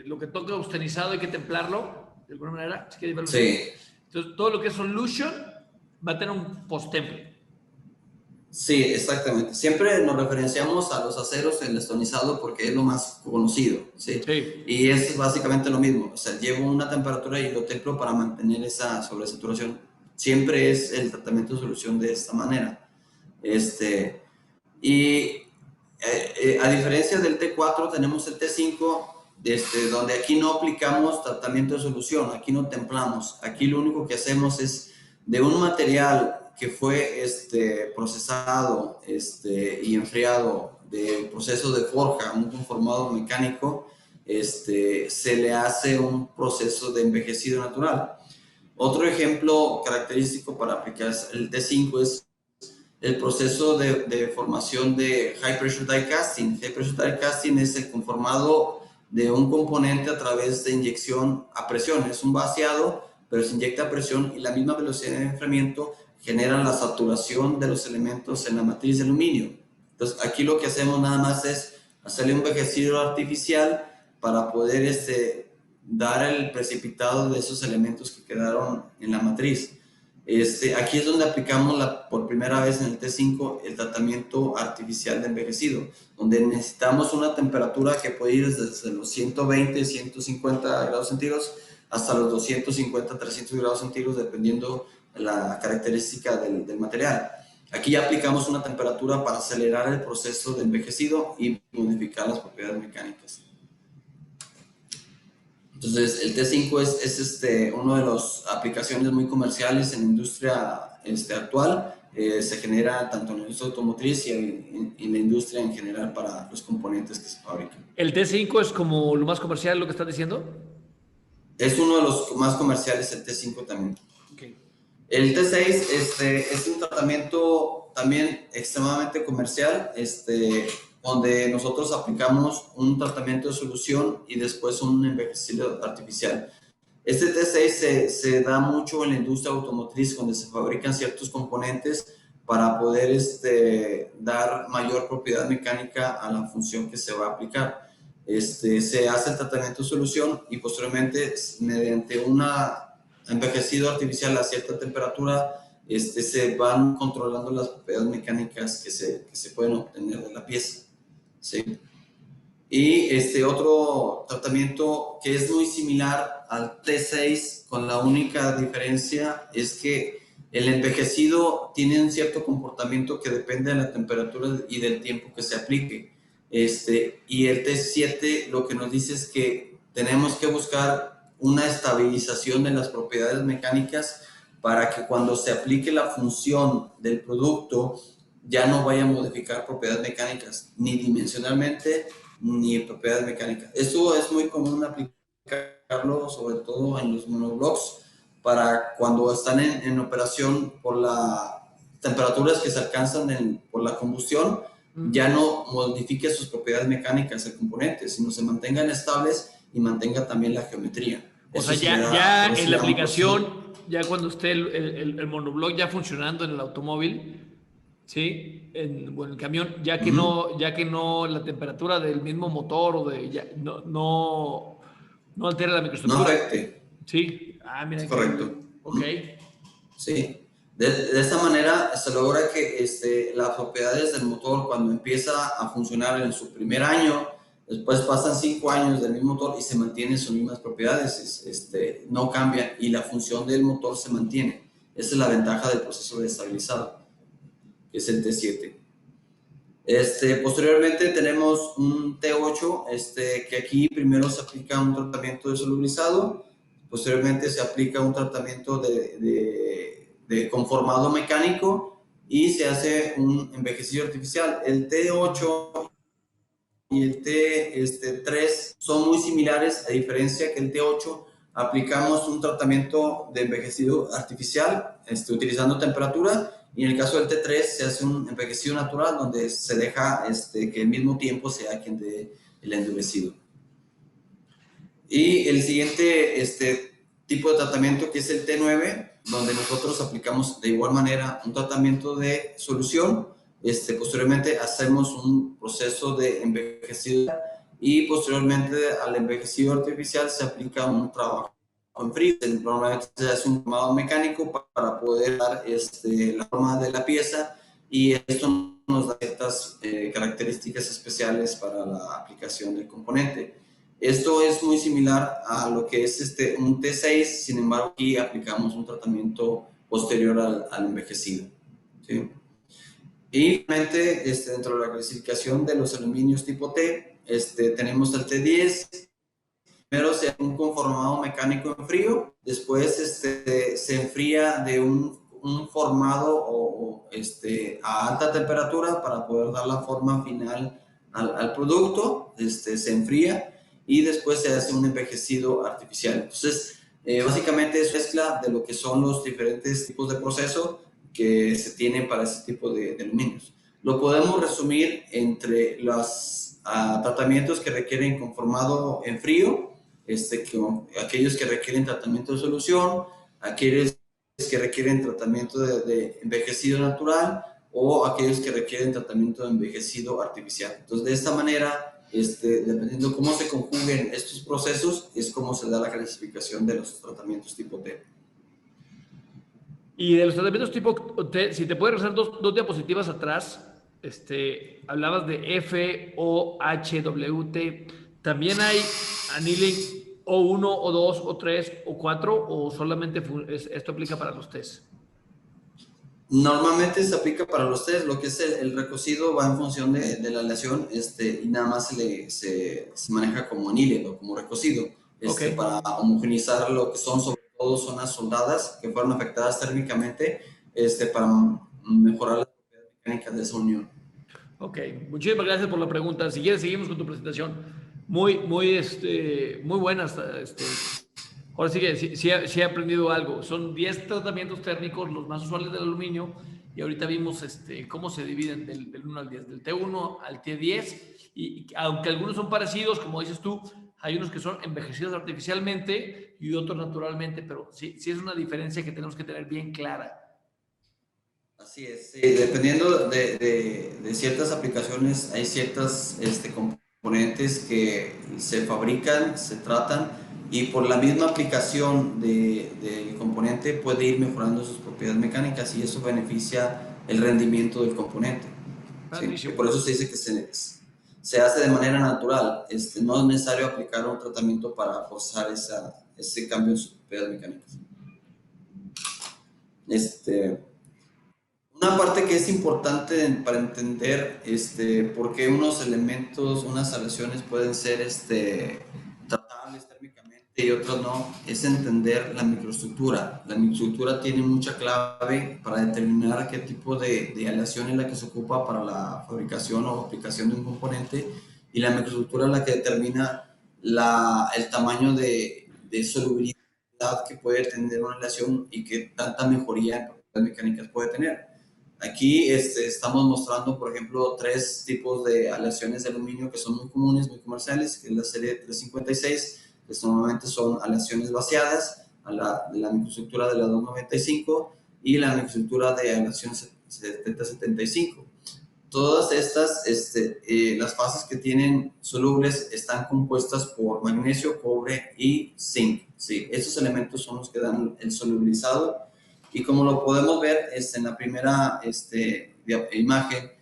Speaker 1: lo que toca austenizado, hay que templarlo de alguna manera, si quieres verlo así.
Speaker 2: sí,
Speaker 1: Entonces, todo lo que es solution va a tener un post-temple.
Speaker 2: sí, exactamente. Siempre nos referenciamos a los aceros, el estonizado, porque es lo más conocido, ¿sí?
Speaker 1: Sí,
Speaker 2: Y es básicamente lo mismo. O sea, llevo una temperatura y lo templo para mantener esa sobresaturación. Siempre es el tratamiento de solución de esta manera. Este, y a diferencia del T4, tenemos el T5, donde aquí no aplicamos tratamiento de solución, aquí no templamos. Aquí lo único que hacemos es de un material que fue procesado y enfriado del proceso de forja, un conformado mecánico, se le hace un proceso de envejecido natural. Otro ejemplo característico para aplicar el T5 es el proceso de formación de High Pressure Die Casting. High Pressure Die Casting es el conformado de un componente a través de inyección a presión. Es un vaciado, pero se inyecta a presión y la misma velocidad de enfriamiento genera la saturación de los elementos en la matriz de aluminio. Entonces, aquí lo que hacemos nada más es hacerle un envejecido artificial para poder dar el precipitado de esos elementos que quedaron en la matriz. Aquí es donde aplicamos por primera vez en el T5 el tratamiento artificial de envejecido, donde necesitamos una temperatura que puede ir desde los 120, 150 grados centígrados hasta los 250, 300 grados centígrados, dependiendo la característica del material. Aquí ya aplicamos una temperatura para acelerar el proceso de envejecido y modificar las propiedades mecánicas. Entonces, el T5 es uno de las aplicaciones muy comerciales en la industria actual. Se genera tanto en la industria automotriz y en la industria en general para los componentes que se fabrican.
Speaker 1: ¿el T5 es como lo más comercial, lo que estás diciendo?
Speaker 2: Es uno de los más comerciales, el T5 también.
Speaker 1: Okay.
Speaker 2: El T6 es un tratamiento también extremadamente comercial, donde nosotros aplicamos un tratamiento de solución y después un envejecido artificial. Este T6 se da mucho en la industria automotriz, donde se fabrican ciertos componentes para poder dar mayor propiedad mecánica a la función que se va a aplicar. Se hace el tratamiento de solución y posteriormente, mediante un envejecido artificial a cierta temperatura, se van controlando las propiedades mecánicas que se pueden obtener de la pieza. ¿Sí? Y otro tratamiento que es muy similar al T6, con la única diferencia es que el envejecido tiene un cierto comportamiento que depende de la temperatura y del tiempo que se aplique. Y el T7 lo que nos dice es que tenemos que buscar una estabilización de las propiedades mecánicas para que cuando se aplique la función del producto ya no vaya a modificar propiedades mecánicas, ni dimensionalmente, ni propiedades mecánicas. Esto es muy común aplicarlo, sobre todo en los monoblocks, para cuando están en operación por las temperaturas que se alcanzan por la combustión, ya no modifique sus propiedades mecánicas el componente, sino se mantengan estables y mantenga también la geometría.
Speaker 1: O
Speaker 2: Eso
Speaker 1: sea,
Speaker 2: genera,
Speaker 1: ya
Speaker 2: por eso
Speaker 1: en
Speaker 2: se
Speaker 1: la
Speaker 2: llama un proceso.
Speaker 1: aplicación, ya cuando esté el monoblock ya funcionando en el automóvil, ¿sí? Bueno, el camión, ya que no la temperatura del mismo motor o no altera la
Speaker 2: No
Speaker 1: microestructura.
Speaker 2: afecte.
Speaker 1: Sí. Ah, mira,
Speaker 2: Correcto.
Speaker 1: increíble. Ok.
Speaker 2: Sí. De esta manera se logra que las propiedades del motor, cuando empieza a funcionar en su primer año, después pasan 5 años del mismo motor y se mantienen sus mismas propiedades, no cambian y la función del motor se mantiene. Esa es la ventaja del proceso de estabilizado, que es el T7. Posteriormente tenemos un T8, que aquí primero se aplica un tratamiento de solubilizado, posteriormente se aplica un tratamiento de conformado mecánico y se hace un envejecido artificial. El T8 y el T3 son muy similares, a diferencia que el T8 aplicamos un tratamiento de envejecido artificial utilizando temperatura, y en el caso del T3 se hace un envejecido natural donde se deja que al mismo tiempo sea quien dé el endurecido. Y el siguiente tipo de tratamiento, que es el T9, donde nosotros aplicamos de igual manera un tratamiento de solución. Posteriormente hacemos un proceso de envejecido y posteriormente al envejecido artificial se aplica un trabajo en frío. Normalmente se hace un quemado mecánico para poder dar la forma de la pieza, y esto nos da ciertas características especiales para la aplicación del componente. Esto es muy similar a lo que es un T6, sin embargo aquí aplicamos un tratamiento posterior al envejecido, ¿sí? Y finalmente, dentro de la clasificación de los aluminios tipo T, tenemos el T10. Primero se hace un conformado mecánico en frío, después se enfría de un formado a alta temperatura para poder dar la forma final al producto, se enfría y después se hace un envejecido artificial. Entonces, básicamente es mezcla de lo que son los diferentes tipos de proceso que se tienen para ese tipo de aluminios. Lo podemos resumir entre los tratamientos que requieren conformado en frío, aquellos que requieren tratamiento de solución, aquellos que requieren tratamiento de envejecido natural, o aquellos que requieren tratamiento de envejecido artificial. Entonces, de esta manera, dependiendo cómo se conjuguen estos procesos, es como se da la clasificación de los tratamientos tipo T.
Speaker 1: Y de los tratamientos tipo T, si te puedes regresar dos diapositivas atrás, hablabas de FOHWT. ¿También hay annealing O1, O2, O3, O4 o solamente esto aplica para los test?
Speaker 2: Normalmente se aplica para los test. Lo que es el recocido va en función de la aleación, y nada más se maneja como annealing o como recocido,
Speaker 1: Okay.
Speaker 2: para homogenizar lo que son sobre todo zonas soldadas que fueron afectadas térmicamente, para mejorar las propiedades mecánicas de esa unión.
Speaker 1: Ok, muchísimas gracias por la pregunta. Si quieres, seguimos con tu presentación. Muy buena. Ahora sí que sí he aprendido algo. Son 10 tratamientos térmicos, los más usuales del aluminio, y ahorita vimos cómo se dividen del 1 al 10, del T1 al T10, y aunque algunos son parecidos, como dices tú, hay unos que son envejecidos artificialmente y otros naturalmente, pero sí es una diferencia que tenemos que tener bien clara.
Speaker 2: Así es, sí, dependiendo de ciertas aplicaciones, hay ciertas componentes que se fabrican, se tratan, y por la misma aplicación del componente puede ir mejorando sus propiedades mecánicas, y eso beneficia el rendimiento del componente. ¿Sí? Que por eso se dice que se hace de manera natural. No es necesario aplicar un tratamiento para forzar ese cambio en sus propiedades mecánicas. Una parte que es importante para entender por qué unos elementos, unas aleaciones pueden ser tratables térmicamente y otros no, es entender la microestructura. La microestructura tiene mucha clave para determinar qué tipo de aleación es la que se ocupa para la fabricación o aplicación de un componente, y la microestructura es la que determina el tamaño de solubilidad que puede tener una aleación y qué tanta mejoría en propiedades mecánicas puede tener. Aquí estamos mostrando, por ejemplo, 3 tipos de aleaciones de aluminio que son muy comunes, muy comerciales, que es la serie 356, que normalmente son aleaciones vaciadas, de la microestructura de la 295 y la microestructura de aleación 7075. Todas estas, las fases que tienen solubles están compuestas por magnesio, cobre y zinc. Sí, esos elementos son los que dan el solubilizado. Y como lo podemos ver en la primera imagen,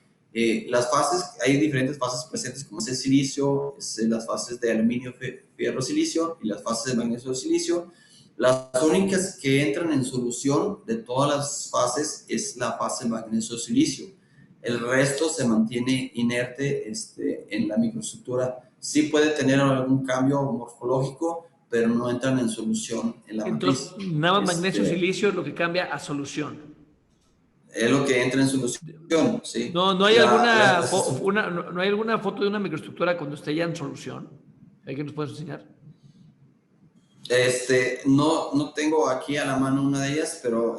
Speaker 2: las fases, hay diferentes fases presentes, como es el silicio, las fases de aluminio, fierro, silicio, y las fases de magnesio, silicio. Las únicas que entran en solución de todas las fases es la fase magnesio, silicio. El resto se mantiene inerte en la microestructura. Sí puede tener algún cambio morfológico, pero no entran en solución en la matriz.
Speaker 1: Entonces, nada más magnesio silicio es lo que cambia a solución.
Speaker 2: Es lo que entra en solución, sí.
Speaker 1: No hay alguna foto de una microestructura cuando esté ya en solución. ¿Hay que nos puedes enseñar?
Speaker 2: No tengo aquí a la mano una de ellas, pero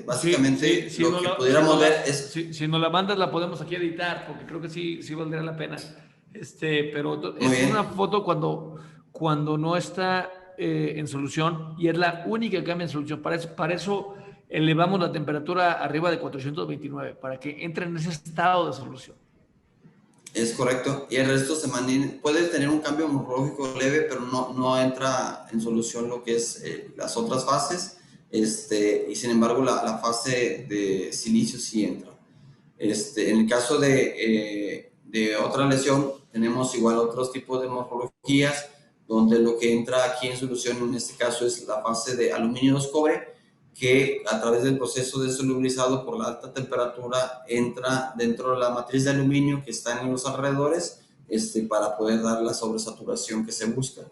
Speaker 2: básicamente lo que pudiéramos ver es...
Speaker 1: Si nos la mandas, la podemos aquí editar, porque creo que sí valdría la pena. Pero es una foto cuando no está en solución, y es la única que cambia en solución. Para eso elevamos la temperatura arriba de 429 para que entre en ese estado de solución.
Speaker 2: Es correcto. Y el resto se mantiene, puede tener un cambio morfológico leve, pero no entra en solución lo que es las otras fases. Y sin embargo, la fase de silicio sí entra. En el caso de otra lesión, tenemos igual otros tipos de morfologías, donde lo que entra aquí en solución en este caso es la fase de aluminio 2 cobre, que a través del proceso de solubilizado por la alta temperatura entra dentro de la matriz de aluminio que está en los alrededores, para poder dar la sobresaturación que se busca.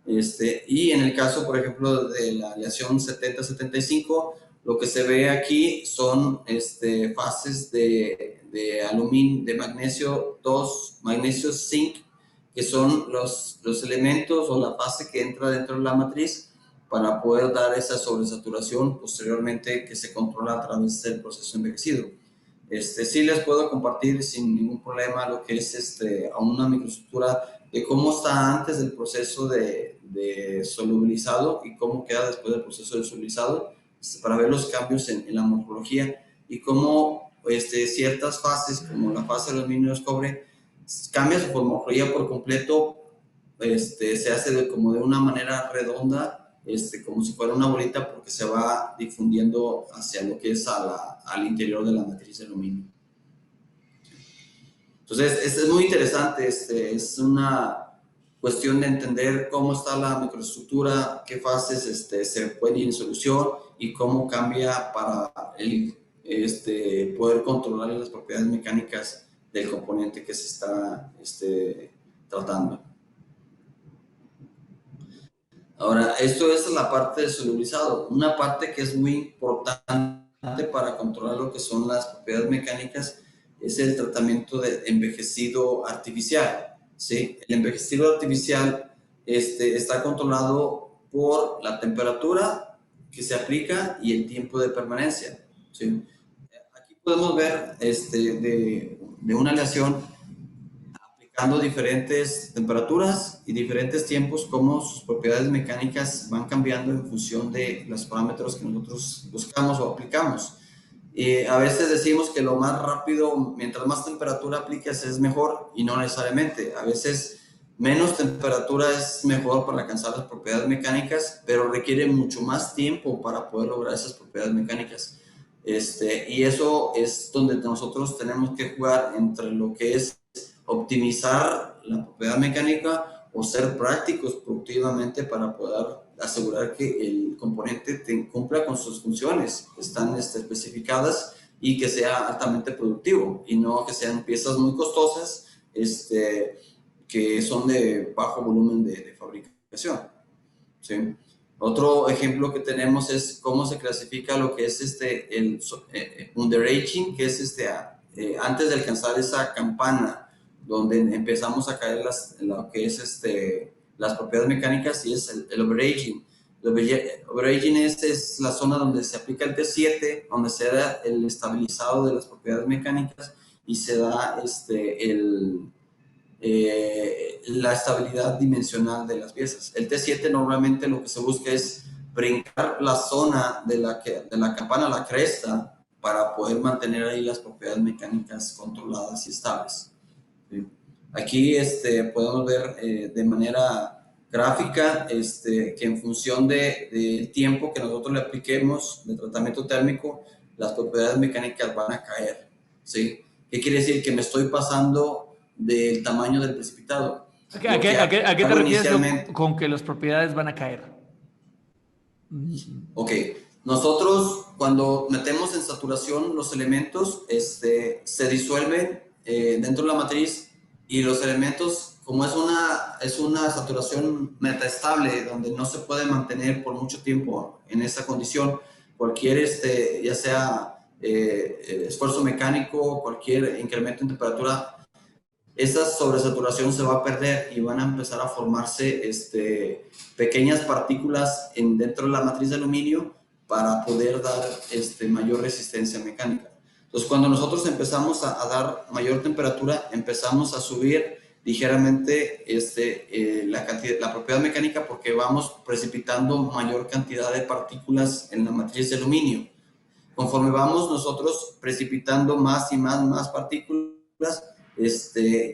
Speaker 2: Y en el caso, por ejemplo, de la aleación 70-75, lo que se ve aquí son fases de aluminio, de magnesio 2, magnesio zinc, que son los elementos o la fase que entra dentro de la matriz para poder dar esa sobresaturación posteriormente que se controla a través del proceso envejecido. Sí les puedo compartir sin ningún problema lo que es a una microestructura de cómo está antes del proceso de solubilizado y cómo queda después del proceso de solubilizado, para ver los cambios en la morfología y cómo ciertas fases, como la fase de aluminio cobre, cambia su morfología por completo, se hace como de una manera redonda, como si fuera una bolita, porque se va difundiendo hacia lo que es al interior de la matriz de aluminio. Entonces, es muy interesante, es una cuestión de entender cómo está la microestructura, qué fases se pueden ir en solución y cómo cambia para poder controlar las propiedades mecánicas del componente que se está tratando. Ahora, esto es la parte de solubilizado. Una parte que es muy importante para controlar lo que son las propiedades mecánicas es el tratamiento de envejecido artificial, ¿sí? El envejecido artificial está controlado por la temperatura que se aplica y el tiempo de permanencia, ¿sí? Aquí podemos ver de una aleación aplicando diferentes temperaturas y diferentes tiempos, cómo sus propiedades mecánicas van cambiando en función de los parámetros que nosotros buscamos o aplicamos. A veces decimos que lo más rápido, mientras más temperatura apliques es mejor, y no necesariamente. A veces menos temperatura es mejor para alcanzar las propiedades mecánicas, pero requiere mucho más tiempo para poder lograr esas propiedades mecánicas. Y eso es donde nosotros tenemos que jugar entre lo que es optimizar la propiedad mecánica o ser prácticos productivamente para poder asegurar que el componente cumpla con sus funciones, están especificadas, y que sea altamente productivo y no que sean piezas muy costosas que son de bajo volumen de fabricación, ¿sí? Otro ejemplo que tenemos es cómo se clasifica lo que es el underaging, que es antes de alcanzar esa campana donde empezamos a caer lo que es las propiedades mecánicas, y es el overaging. El overaging es la zona donde se aplica el T7, donde se da el estabilizado de las propiedades mecánicas y se da la estabilidad dimensional de las piezas. El T7 normalmente lo que se busca es brincar la zona de la campana a la cresta para poder mantener ahí las propiedades mecánicas controladas y estables. ¿Sí? Aquí podemos ver de manera gráfica que en función del tiempo que nosotros le apliquemos de tratamiento térmico, las propiedades mecánicas van a caer, ¿sí? ¿Qué quiere decir? Que me estoy pasando del tamaño del precipitado.
Speaker 1: ¿A qué te refieres con que las propiedades van a caer?
Speaker 2: Ok, nosotros cuando metemos en saturación los elementos se disuelven dentro de la matriz, y los elementos, como es una saturación metaestable donde no se puede mantener por mucho tiempo en esa condición, cualquier ya sea esfuerzo mecánico, cualquier incremento en temperatura, esa sobresaturación se va a perder y van a empezar a formarse pequeñas partículas dentro de la matriz de aluminio para poder dar mayor resistencia mecánica. Entonces, cuando nosotros empezamos a dar mayor temperatura, empezamos a subir ligeramente la propiedad mecánica, porque vamos precipitando mayor cantidad de partículas en la matriz de aluminio, conforme vamos nosotros precipitando más y más partículas,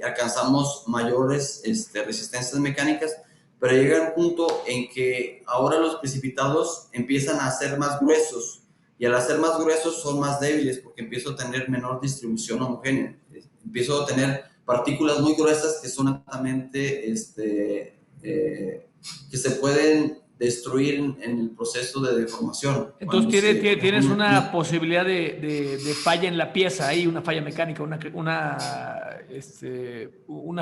Speaker 2: alcanzamos mayores resistencias mecánicas, pero llega un punto en que ahora los precipitados empiezan a ser más gruesos, y al hacer más gruesos son más débiles porque empiezo a tener menor distribución homogénea. Empiezo a tener partículas muy gruesas que son altamente, que se pueden destruir en el proceso de deformación.
Speaker 1: Entonces tienes una posibilidad de falla en la pieza ahí, una falla mecánica, una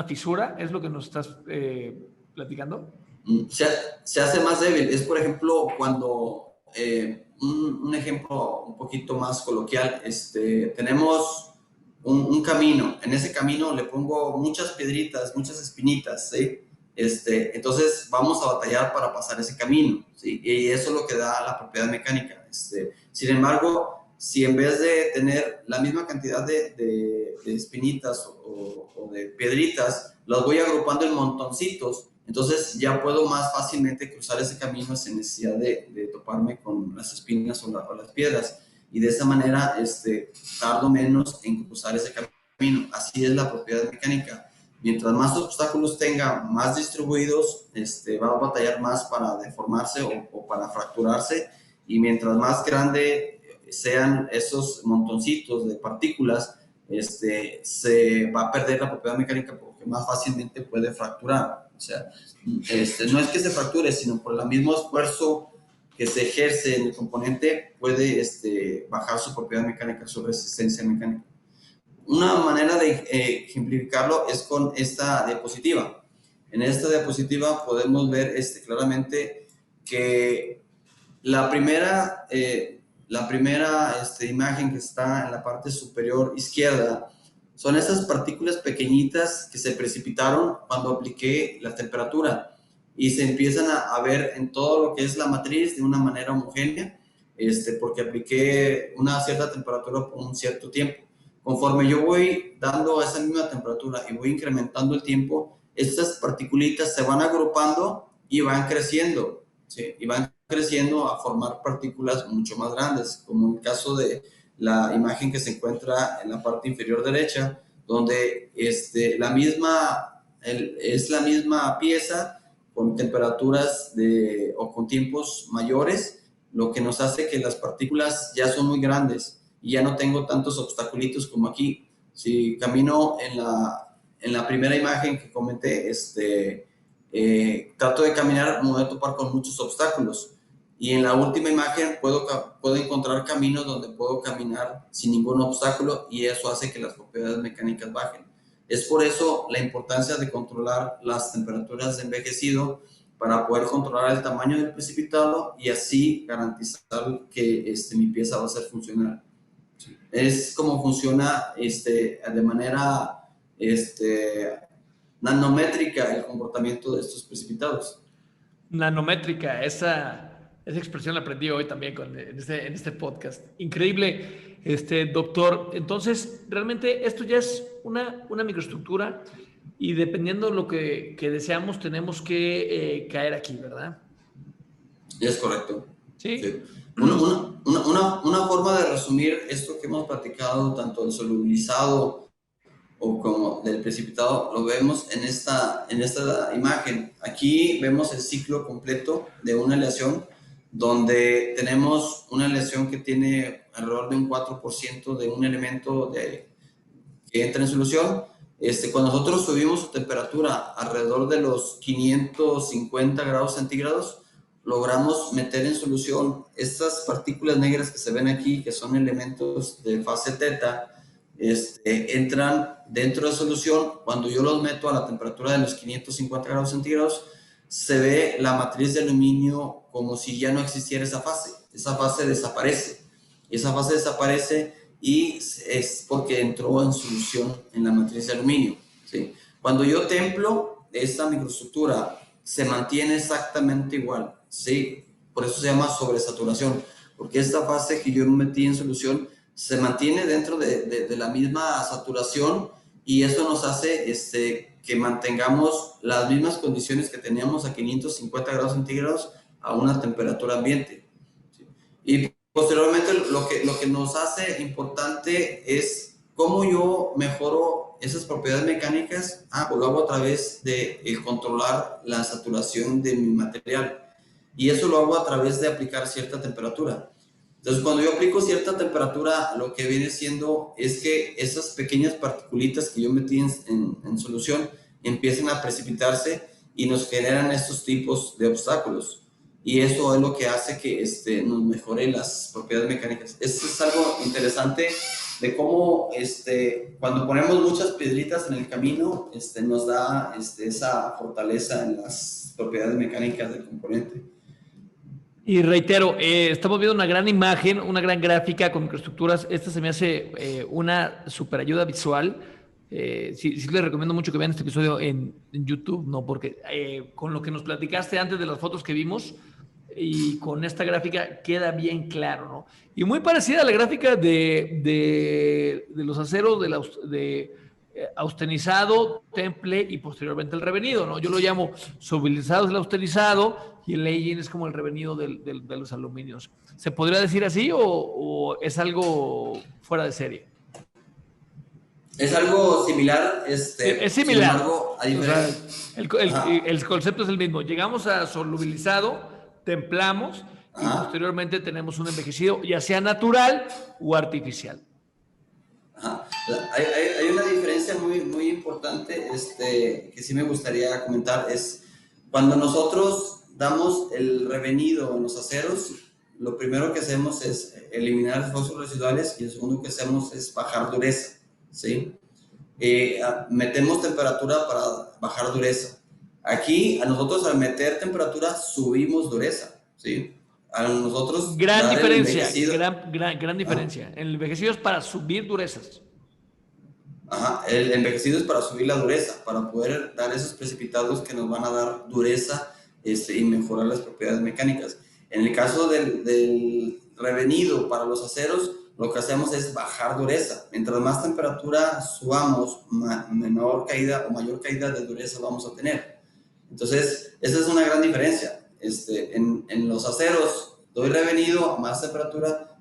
Speaker 1: fisura, ¿es lo que nos estás platicando?
Speaker 2: Se hace más débil. Es, por ejemplo, cuando, un ejemplo un poquito más coloquial, tenemos un camino. En ese camino le pongo muchas piedritas, muchas espinitas, ¿sí? Entonces vamos a batallar para pasar ese camino, ¿sí? Y eso es lo que da la propiedad mecánica. Sin embargo, si en vez de tener la misma cantidad de espinitas o de piedritas, las voy agrupando en montoncitos, entonces ya puedo más fácilmente cruzar ese camino sin necesidad de toparme con las espinas o las piedras. Y de esa manera tardo menos en cruzar ese camino. Así es la propiedad mecánica. Mientras más obstáculos tenga, más distribuidos, va a batallar más para deformarse o para fracturarse. Y mientras más grande sean esos montoncitos de partículas, se va a perder la propiedad mecánica porque más fácilmente puede fracturar. O sea, no es que se fracture, sino por el mismo esfuerzo que se ejerce en el componente puede bajar su propiedad mecánica, su resistencia mecánica. Una manera de ejemplificarlo es con esta diapositiva. En esta diapositiva podemos ver claramente que la primera imagen que está en la parte superior izquierda son esas partículas pequeñitas que se precipitaron cuando apliqué la temperatura y se empiezan a ver en todo lo que es la matriz de una manera homogénea, porque apliqué una cierta temperatura por un cierto tiempo. Conforme yo voy dando esa misma temperatura y voy incrementando el tiempo, estas partículitas se van agrupando y van creciendo, ¿sí? Y van creciendo a formar partículas mucho más grandes, como en el caso de la imagen que se encuentra en la parte inferior derecha, donde es la misma pieza con temperaturas o con tiempos mayores, lo que nos hace que las partículas ya son muy grandes y ya no tengo tantos obstaculitos como aquí. Si camino en la primera imagen que comenté, trato de caminar, me voy a topar con muchos obstáculos. Y en la última imagen puedo encontrar caminos donde puedo caminar sin ningún obstáculo y eso hace que las propiedades mecánicas bajen. Es por eso la importancia de controlar las temperaturas de envejecido para poder controlar el tamaño del precipitado y así garantizar que mi pieza va a ser funcional. Es como funciona de manera nanométrica el comportamiento de estos precipitados.
Speaker 1: Nanométrica, esa expresión la aprendí hoy también en este podcast. Increíble, doctor. Entonces, realmente esto ya es una microestructura y dependiendo de lo que deseamos, tenemos que caer aquí, ¿verdad?
Speaker 2: Es correcto.
Speaker 1: Sí.
Speaker 2: Sí. Una forma de resumir esto que hemos platicado, tanto del solubilizado o como del precipitado, lo vemos en esta imagen. Aquí vemos el ciclo completo de una aleación, donde tenemos una aleación que tiene alrededor de un 4% de un elemento que entra en solución. Cuando nosotros subimos su temperatura alrededor de los 550 grados centígrados, logramos meter en solución estas partículas negras que se ven aquí, que son elementos de fase teta, entran dentro de la solución. Cuando yo los meto a la temperatura de los 550 grados centígrados, se ve la matriz de aluminio como si ya no existiera esa fase. Esa fase desaparece. Esa fase desaparece y es porque entró en solución en la matriz de aluminio, ¿sí? Cuando yo templo, esta microestructura se mantiene exactamente igual, ¿sí? Por eso se llama sobresaturación, porque esta fase que yo metí en solución se mantiene dentro de la misma saturación y eso nos hace que mantengamos las mismas condiciones que teníamos a 550 grados centígrados a una temperatura ambiente, ¿sí? Y posteriormente lo que nos hace importante es cómo yo mejoro esas propiedades mecánicas. Pues lo hago a través de controlar la saturación de mi material. Y eso lo hago a través de aplicar cierta temperatura. Entonces, cuando yo aplico cierta temperatura, lo que viene siendo es que esas pequeñas particulitas que yo metí en solución empiezan a precipitarse y nos generan estos tipos de obstáculos. Y eso es lo que hace que nos mejore las propiedades mecánicas. Esto es algo interesante de cómo cuando ponemos muchas piedritas en el camino, nos da esa fortaleza en las propiedades mecánicas del componente.
Speaker 1: Y reitero, estamos viendo una gran imagen, una gran gráfica con microestructuras. Esta se me hace una super ayuda visual. Sí les recomiendo mucho que vean este episodio en YouTube, ¿no? Porque con lo que nos platicaste antes de las fotos que vimos y con esta gráfica queda bien claro, ¿no? Y muy parecida a la gráfica de los aceros de austenizado, temple y posteriormente el revenido, ¿no? Yo lo llamo subilizado es el austenizado y el aging es como el revenido de los aluminios. ¿Se podría decir así o es algo fuera de serie?
Speaker 2: Es algo similar.
Speaker 1: Es similar.
Speaker 2: Sin embargo, a
Speaker 1: diferencia, el concepto es el mismo. Llegamos a solubilizado, templamos y posteriormente tenemos un envejecido, ya sea natural o artificial.
Speaker 2: Hay una diferencia muy, muy importante que sí me gustaría comentar. Es cuando nosotros damos el revenido en los aceros, lo primero que hacemos es eliminar los fósforos residuales y el segundo que hacemos es bajar dureza, ¿sí? Metemos temperatura para bajar dureza. Aquí, a nosotros al meter temperatura subimos dureza, ¿sí? A nosotros
Speaker 1: gran diferencia, gran diferencia. El envejecido es para subir durezas.
Speaker 2: El envejecido es para subir la dureza, para poder dar esos precipitados que nos van a dar dureza y mejorar las propiedades mecánicas. En el caso del revenido para los aceros, lo que hacemos es bajar dureza. Mientras más temperatura subamos, menor caída o mayor caída de dureza vamos a tener. Entonces, esa es una gran diferencia. En los aceros doy revenido a más temperatura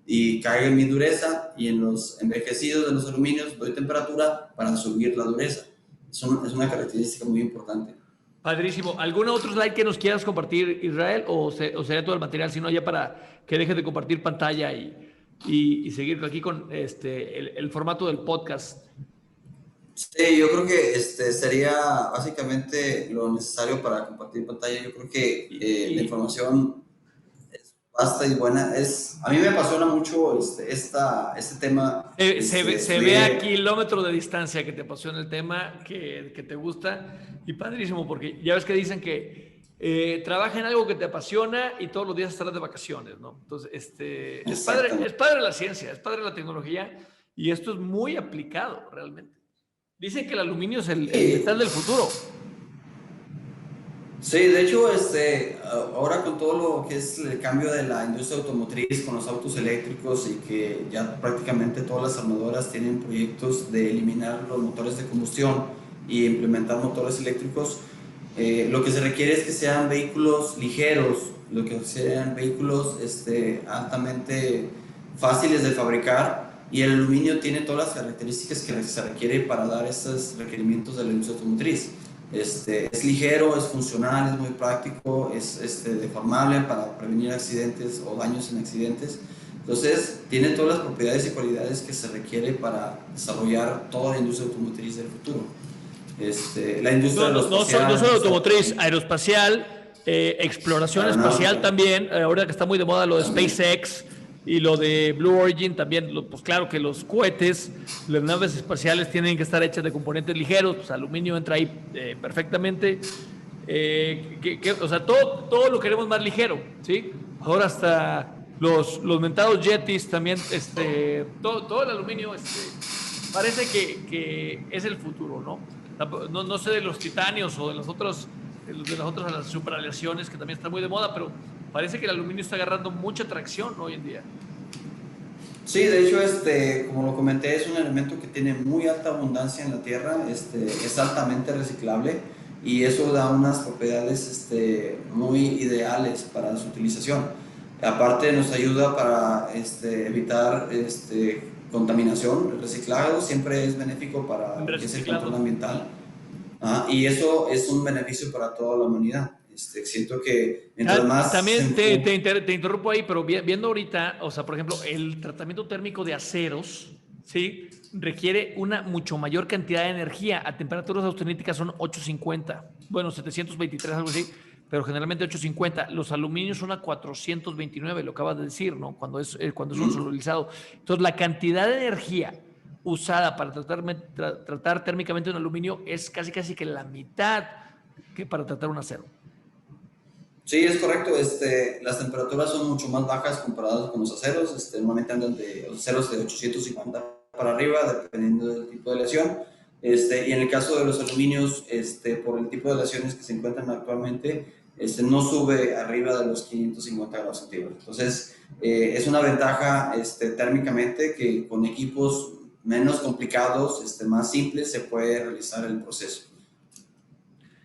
Speaker 2: y cae en mi dureza, y en los envejecidos de los aluminios doy temperatura para subir la dureza. Es una característica muy importante.
Speaker 1: Padrísimo. ¿Algún otro slide que nos quieras compartir, Israel? ¿O sería todo el material? Si no, ya para que dejes de compartir pantalla y seguir aquí con el formato del podcast.
Speaker 2: Sí, yo creo que sería básicamente lo necesario para compartir pantalla. Yo creo que la información es vasta y buena. A mí me apasiona mucho este tema.
Speaker 1: Se ve a kilómetros de distancia que te apasiona el tema, que te gusta, y padrísimo, porque ya ves que dicen que trabaja en algo que te apasiona y todos los días estarás de vacaciones, ¿no? Entonces, es padre la ciencia, es padre la tecnología, y esto es muy aplicado realmente. Dicen que el aluminio es el metal del futuro.
Speaker 2: Sí, de hecho, ahora con todo lo que es el cambio de la industria automotriz, con los autos eléctricos, y que ya prácticamente todas las armadoras tienen proyectos de eliminar los motores de combustión y implementar motores eléctricos, lo que se requiere es que sean vehículos ligeros, lo que sean vehículos altamente fáciles de fabricar, y el aluminio tiene todas las características que se requiere para dar estos requerimientos de la industria automotriz. Es ligero, es funcional, es muy práctico, es deformable para prevenir accidentes o daños en accidentes. Entonces, tiene todas las propiedades y cualidades que se requiere para desarrollar toda la industria automotriz del futuro. La industria
Speaker 1: no solo automotriz, aeroespacial, exploración espacial también. Ahora que está muy de moda lo de SpaceX y lo de Blue Origin también, pues claro que los cohetes, las naves espaciales tienen que estar hechas de componentes ligeros, pues aluminio entra ahí perfectamente. O sea, todo lo queremos más ligero, ¿sí? Ahora hasta los mentados Yetis también, todo el aluminio parece que es el futuro, ¿no? No sé de los titanios o de las otras las superaleaciones que también están muy de moda, pero parece que el aluminio está agarrando mucha tracción hoy en día.
Speaker 2: Sí, de hecho, como lo comenté, es un elemento que tiene muy alta abundancia en la Tierra, es altamente reciclable, y eso da unas propiedades muy ideales para su utilización. Aparte nos ayuda para evitar contaminación. El reciclado siempre es benéfico para lo que es el control ambiental. Y eso es un beneficio para toda la humanidad. Siento que mientras más...
Speaker 1: También te interrumpo ahí, pero viendo ahorita, o sea, por ejemplo, el tratamiento térmico de aceros, ¿sí? Requiere una mucho mayor cantidad de energía. A temperaturas austeníticas son 850, bueno, 723, algo así, pero generalmente 850. Los aluminios son a 429, lo acabas de decir, ¿no? Cuando es un solubilizado. Entonces, la cantidad de energía usada para tratar térmicamente un aluminio es casi que la mitad que para tratar un acero.
Speaker 2: Sí, es correcto. Las temperaturas son mucho más bajas comparadas con los aceros. Normalmente andan de los aceros de 850 para arriba, dependiendo del tipo de lesión. Y en el caso de los aluminios, por el tipo de lesiones que se encuentran actualmente, no sube arriba de los 550 grados centígrados. Entonces, es una ventaja térmicamente que con equipos menos complicados, más simples, se puede realizar el proceso.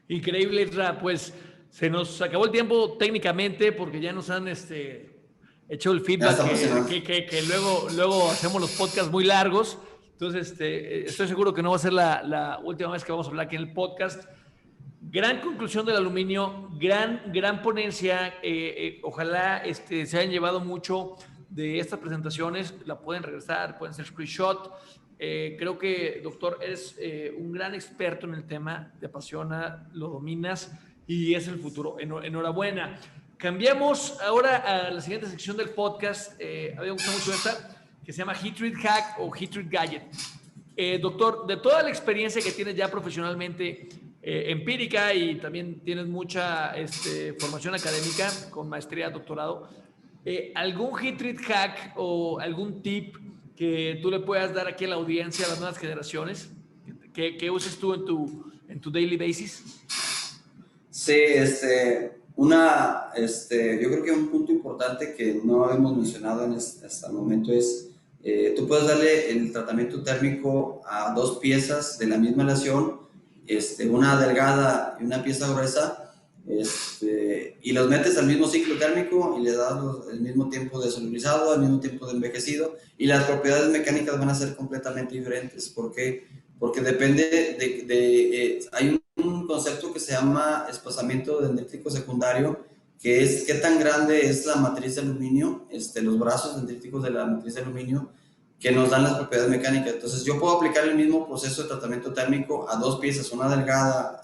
Speaker 1: Increíble, Isra. Pues se nos acabó el tiempo técnicamente porque ya nos han hecho el feedback que luego hacemos los podcasts muy largos. Entonces, estoy seguro que no va a ser la última vez que vamos a hablar aquí en el podcast. Gran conclusión del aluminio, gran ponencia. Ojalá se hayan llevado mucho de estas presentaciones. La pueden regresar, pueden hacer screenshot. Creo que, doctor, eres un gran experto en el tema, te apasiona, lo dominas y es el futuro. Enhorabuena. Cambiamos ahora a la siguiente sección del podcast. A mí me gusta mucho esta, que se llama Hit Read Hack o Hit Read Gadget. Doctor, de toda la experiencia que tienes ya profesionalmente, empírica, y también tienes mucha formación académica con maestría, doctorado, ¿algún Hit Read Hack o algún tip que tú le puedas dar aquí a la audiencia, a las nuevas generaciones, que uses tú en tu daily basis?
Speaker 2: Sí, yo creo que un punto importante que no hemos mencionado hasta el momento es, tú puedes darle el tratamiento térmico a dos piezas de la misma lesión, una delgada y una pieza gruesa, y los metes al mismo ciclo térmico y le das el mismo tiempo de solubilizado, el mismo tiempo de envejecido, y las propiedades mecánicas van a ser completamente diferentes. ¿Por qué? Porque depende hay un concepto que se llama espazamiento dendrítico secundario, que es qué tan grande es la matriz de aluminio, los brazos dendríticos de la matriz de aluminio, que nos dan las propiedades mecánicas. Entonces, yo puedo aplicar el mismo proceso de tratamiento térmico a dos piezas, una delgada,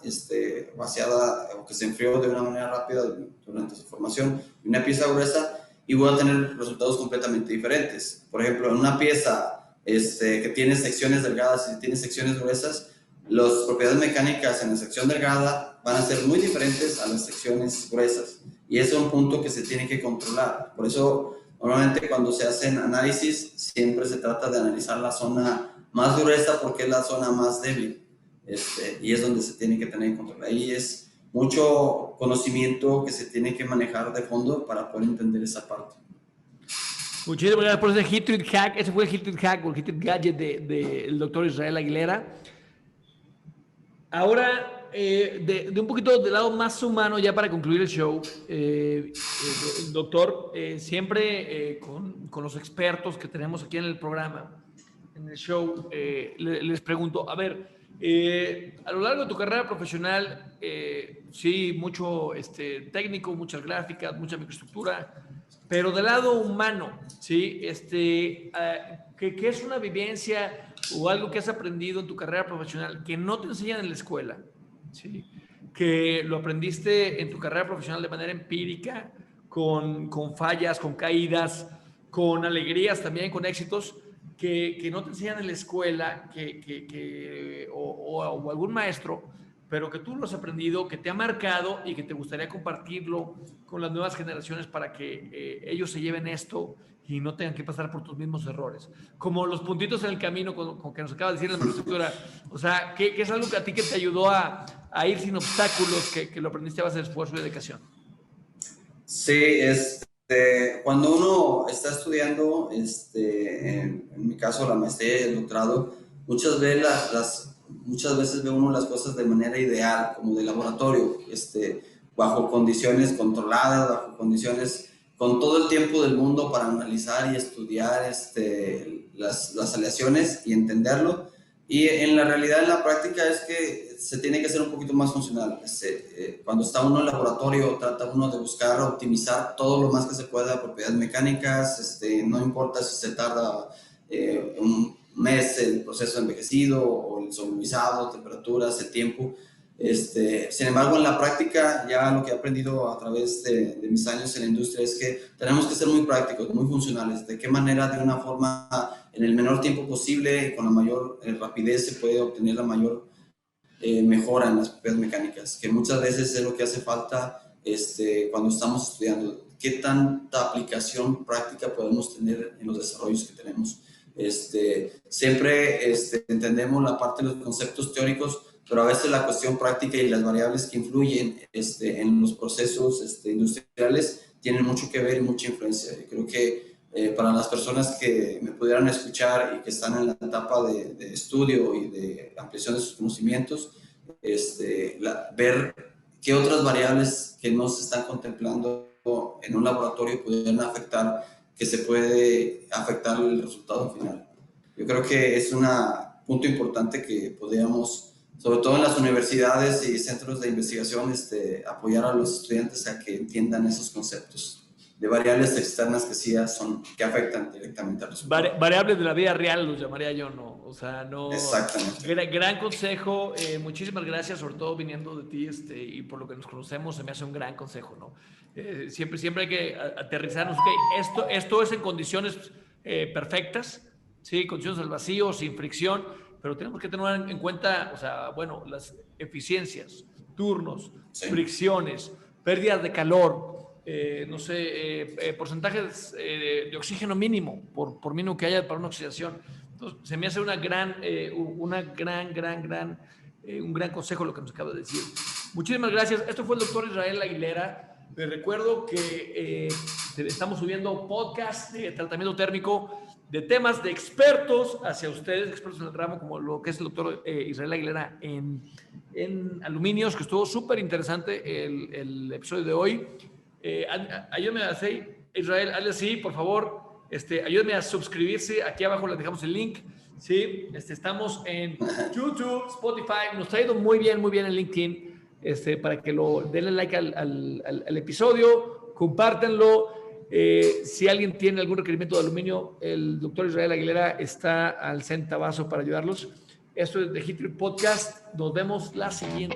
Speaker 2: vaciada o que se enfrió de una manera rápida durante su formación, y una pieza gruesa, y voy a tener resultados completamente diferentes. Por ejemplo, en una pieza que tiene secciones delgadas y tiene secciones gruesas, las propiedades mecánicas en la sección delgada van a ser muy diferentes a las secciones gruesas, y ese es un punto que se tiene que controlar. Por eso, normalmente cuando se hacen análisis, siempre se trata de analizar la zona más gruesa porque es la zona más débil, y es donde se tiene que tener en control. Ahí es mucho conocimiento que se tiene que manejar de fondo para poder entender esa parte.
Speaker 1: Muchísimas gracias por ese Hit Read Hack. Ese fue el Hit Read Hack o el Hit Read Gadget del doctor Israel Aguilera. Ahora, de un poquito del lado más humano, ya para concluir el show, doctor, siempre con los expertos que tenemos aquí en el programa, en el show, les pregunto, a ver, a lo largo de tu carrera profesional, sí, mucho técnico, muchas gráficas, mucha microestructura, pero del lado humano, ¿sí? ¿Qué es una vivencia o algo que has aprendido en tu carrera profesional que no te enseñan en la escuela, ¿sí? Que lo aprendiste en tu carrera profesional de manera empírica, con fallas, con caídas, con alegrías también, con éxitos, que no te enseñan en la escuela o algún maestro, pero que tú lo has aprendido, que te ha marcado y que te gustaría compartirlo con las nuevas generaciones para que ellos se lleven esto y no tengan que pasar por tus mismos errores. Como los puntitos en el camino, con que nos acaba de decir la infraestructura. O sea, ¿qué es algo que a ti que te ayudó a ir sin obstáculos, que lo aprendiste a base de esfuerzo y dedicación?
Speaker 2: Sí, cuando uno está estudiando, en mi caso la maestría y el doctorado, muchas veces ve uno las cosas de manera ideal, como de laboratorio, bajo condiciones controladas, bajo condiciones con todo el tiempo del mundo para analizar y estudiar las aleaciones y entenderlo. Y en la realidad, en la práctica, es que se tiene que ser un poquito más funcional. Cuando está uno en laboratorio, trata uno de buscar optimizar todo lo más que se pueda, propiedades mecánicas, no importa si se tarda un mes el proceso de envejecido o el solubilizado, temperaturas, el tiempo. Sin embargo, en la práctica, ya lo que he aprendido a través de mis años en la industria es que tenemos que ser muy prácticos, muy funcionales. De qué manera, de una forma, en el menor tiempo posible y con la mayor rapidez se puede obtener la mayor mejora en las propiedades mecánicas, que muchas veces es lo que hace falta cuando estamos estudiando. ¿Qué tanta aplicación práctica podemos tener en los desarrollos que tenemos? Siempre entendemos la parte de los conceptos teóricos, pero a veces la cuestión práctica y las variables que influyen en los procesos industriales tienen mucho que ver y mucha influencia. Yo creo que para las personas que me pudieran escuchar y que están en la etapa de estudio y de ampliación de sus conocimientos, ver qué otras variables que no se están contemplando en un laboratorio pudieran afectar, que se puede afectar el resultado final. Yo creo que es un punto importante que podríamos, sobre todo en las universidades y centros de investigación, apoyar a los estudiantes a que entiendan esos conceptos de variables externas que sí que afectan directamente a los
Speaker 1: variables de la vida real los llamaría yo, ¿no? O sea, no.
Speaker 2: Exactamente.
Speaker 1: Gran consejo, muchísimas gracias, sobre todo viniendo de ti y por lo que nos conocemos, se me hace un gran consejo, ¿no? Siempre hay que aterrizarnos, ok, esto es en condiciones perfectas, ¿sí? Condiciones al vacío, sin fricción, pero tenemos que tener en cuenta, o sea, bueno, las eficiencias, turnos,
Speaker 2: sí,
Speaker 1: fricciones, pérdidas de calor, no sé, porcentajes de oxígeno mínimo por mínimo que haya para una oxidación. Entonces, se me hace un gran consejo lo que nos acaba de decir. Muchísimas gracias. Esto fue el doctor Israel Aguilera. Les recuerdo que estamos subiendo podcast de tratamiento térmico de temas de expertos hacia ustedes, expertos en el ramo, como lo que es el doctor Israel Aguilera en aluminios, que estuvo súper interesante el episodio de hoy. Ayúdame a hacer, Israel, hazle así, por favor. Ayúdame a suscribirse. Aquí abajo les dejamos el link. ¿Sí? Estamos en YouTube, Spotify. Nos ha ido muy bien en LinkedIn. Para que denle like al episodio, compártanlo. Si alguien tiene algún requerimiento de aluminio, el doctor Israel Aguilera está al centavazo para ayudarlos. Esto es The Hit Podcast. Nos vemos la siguiente.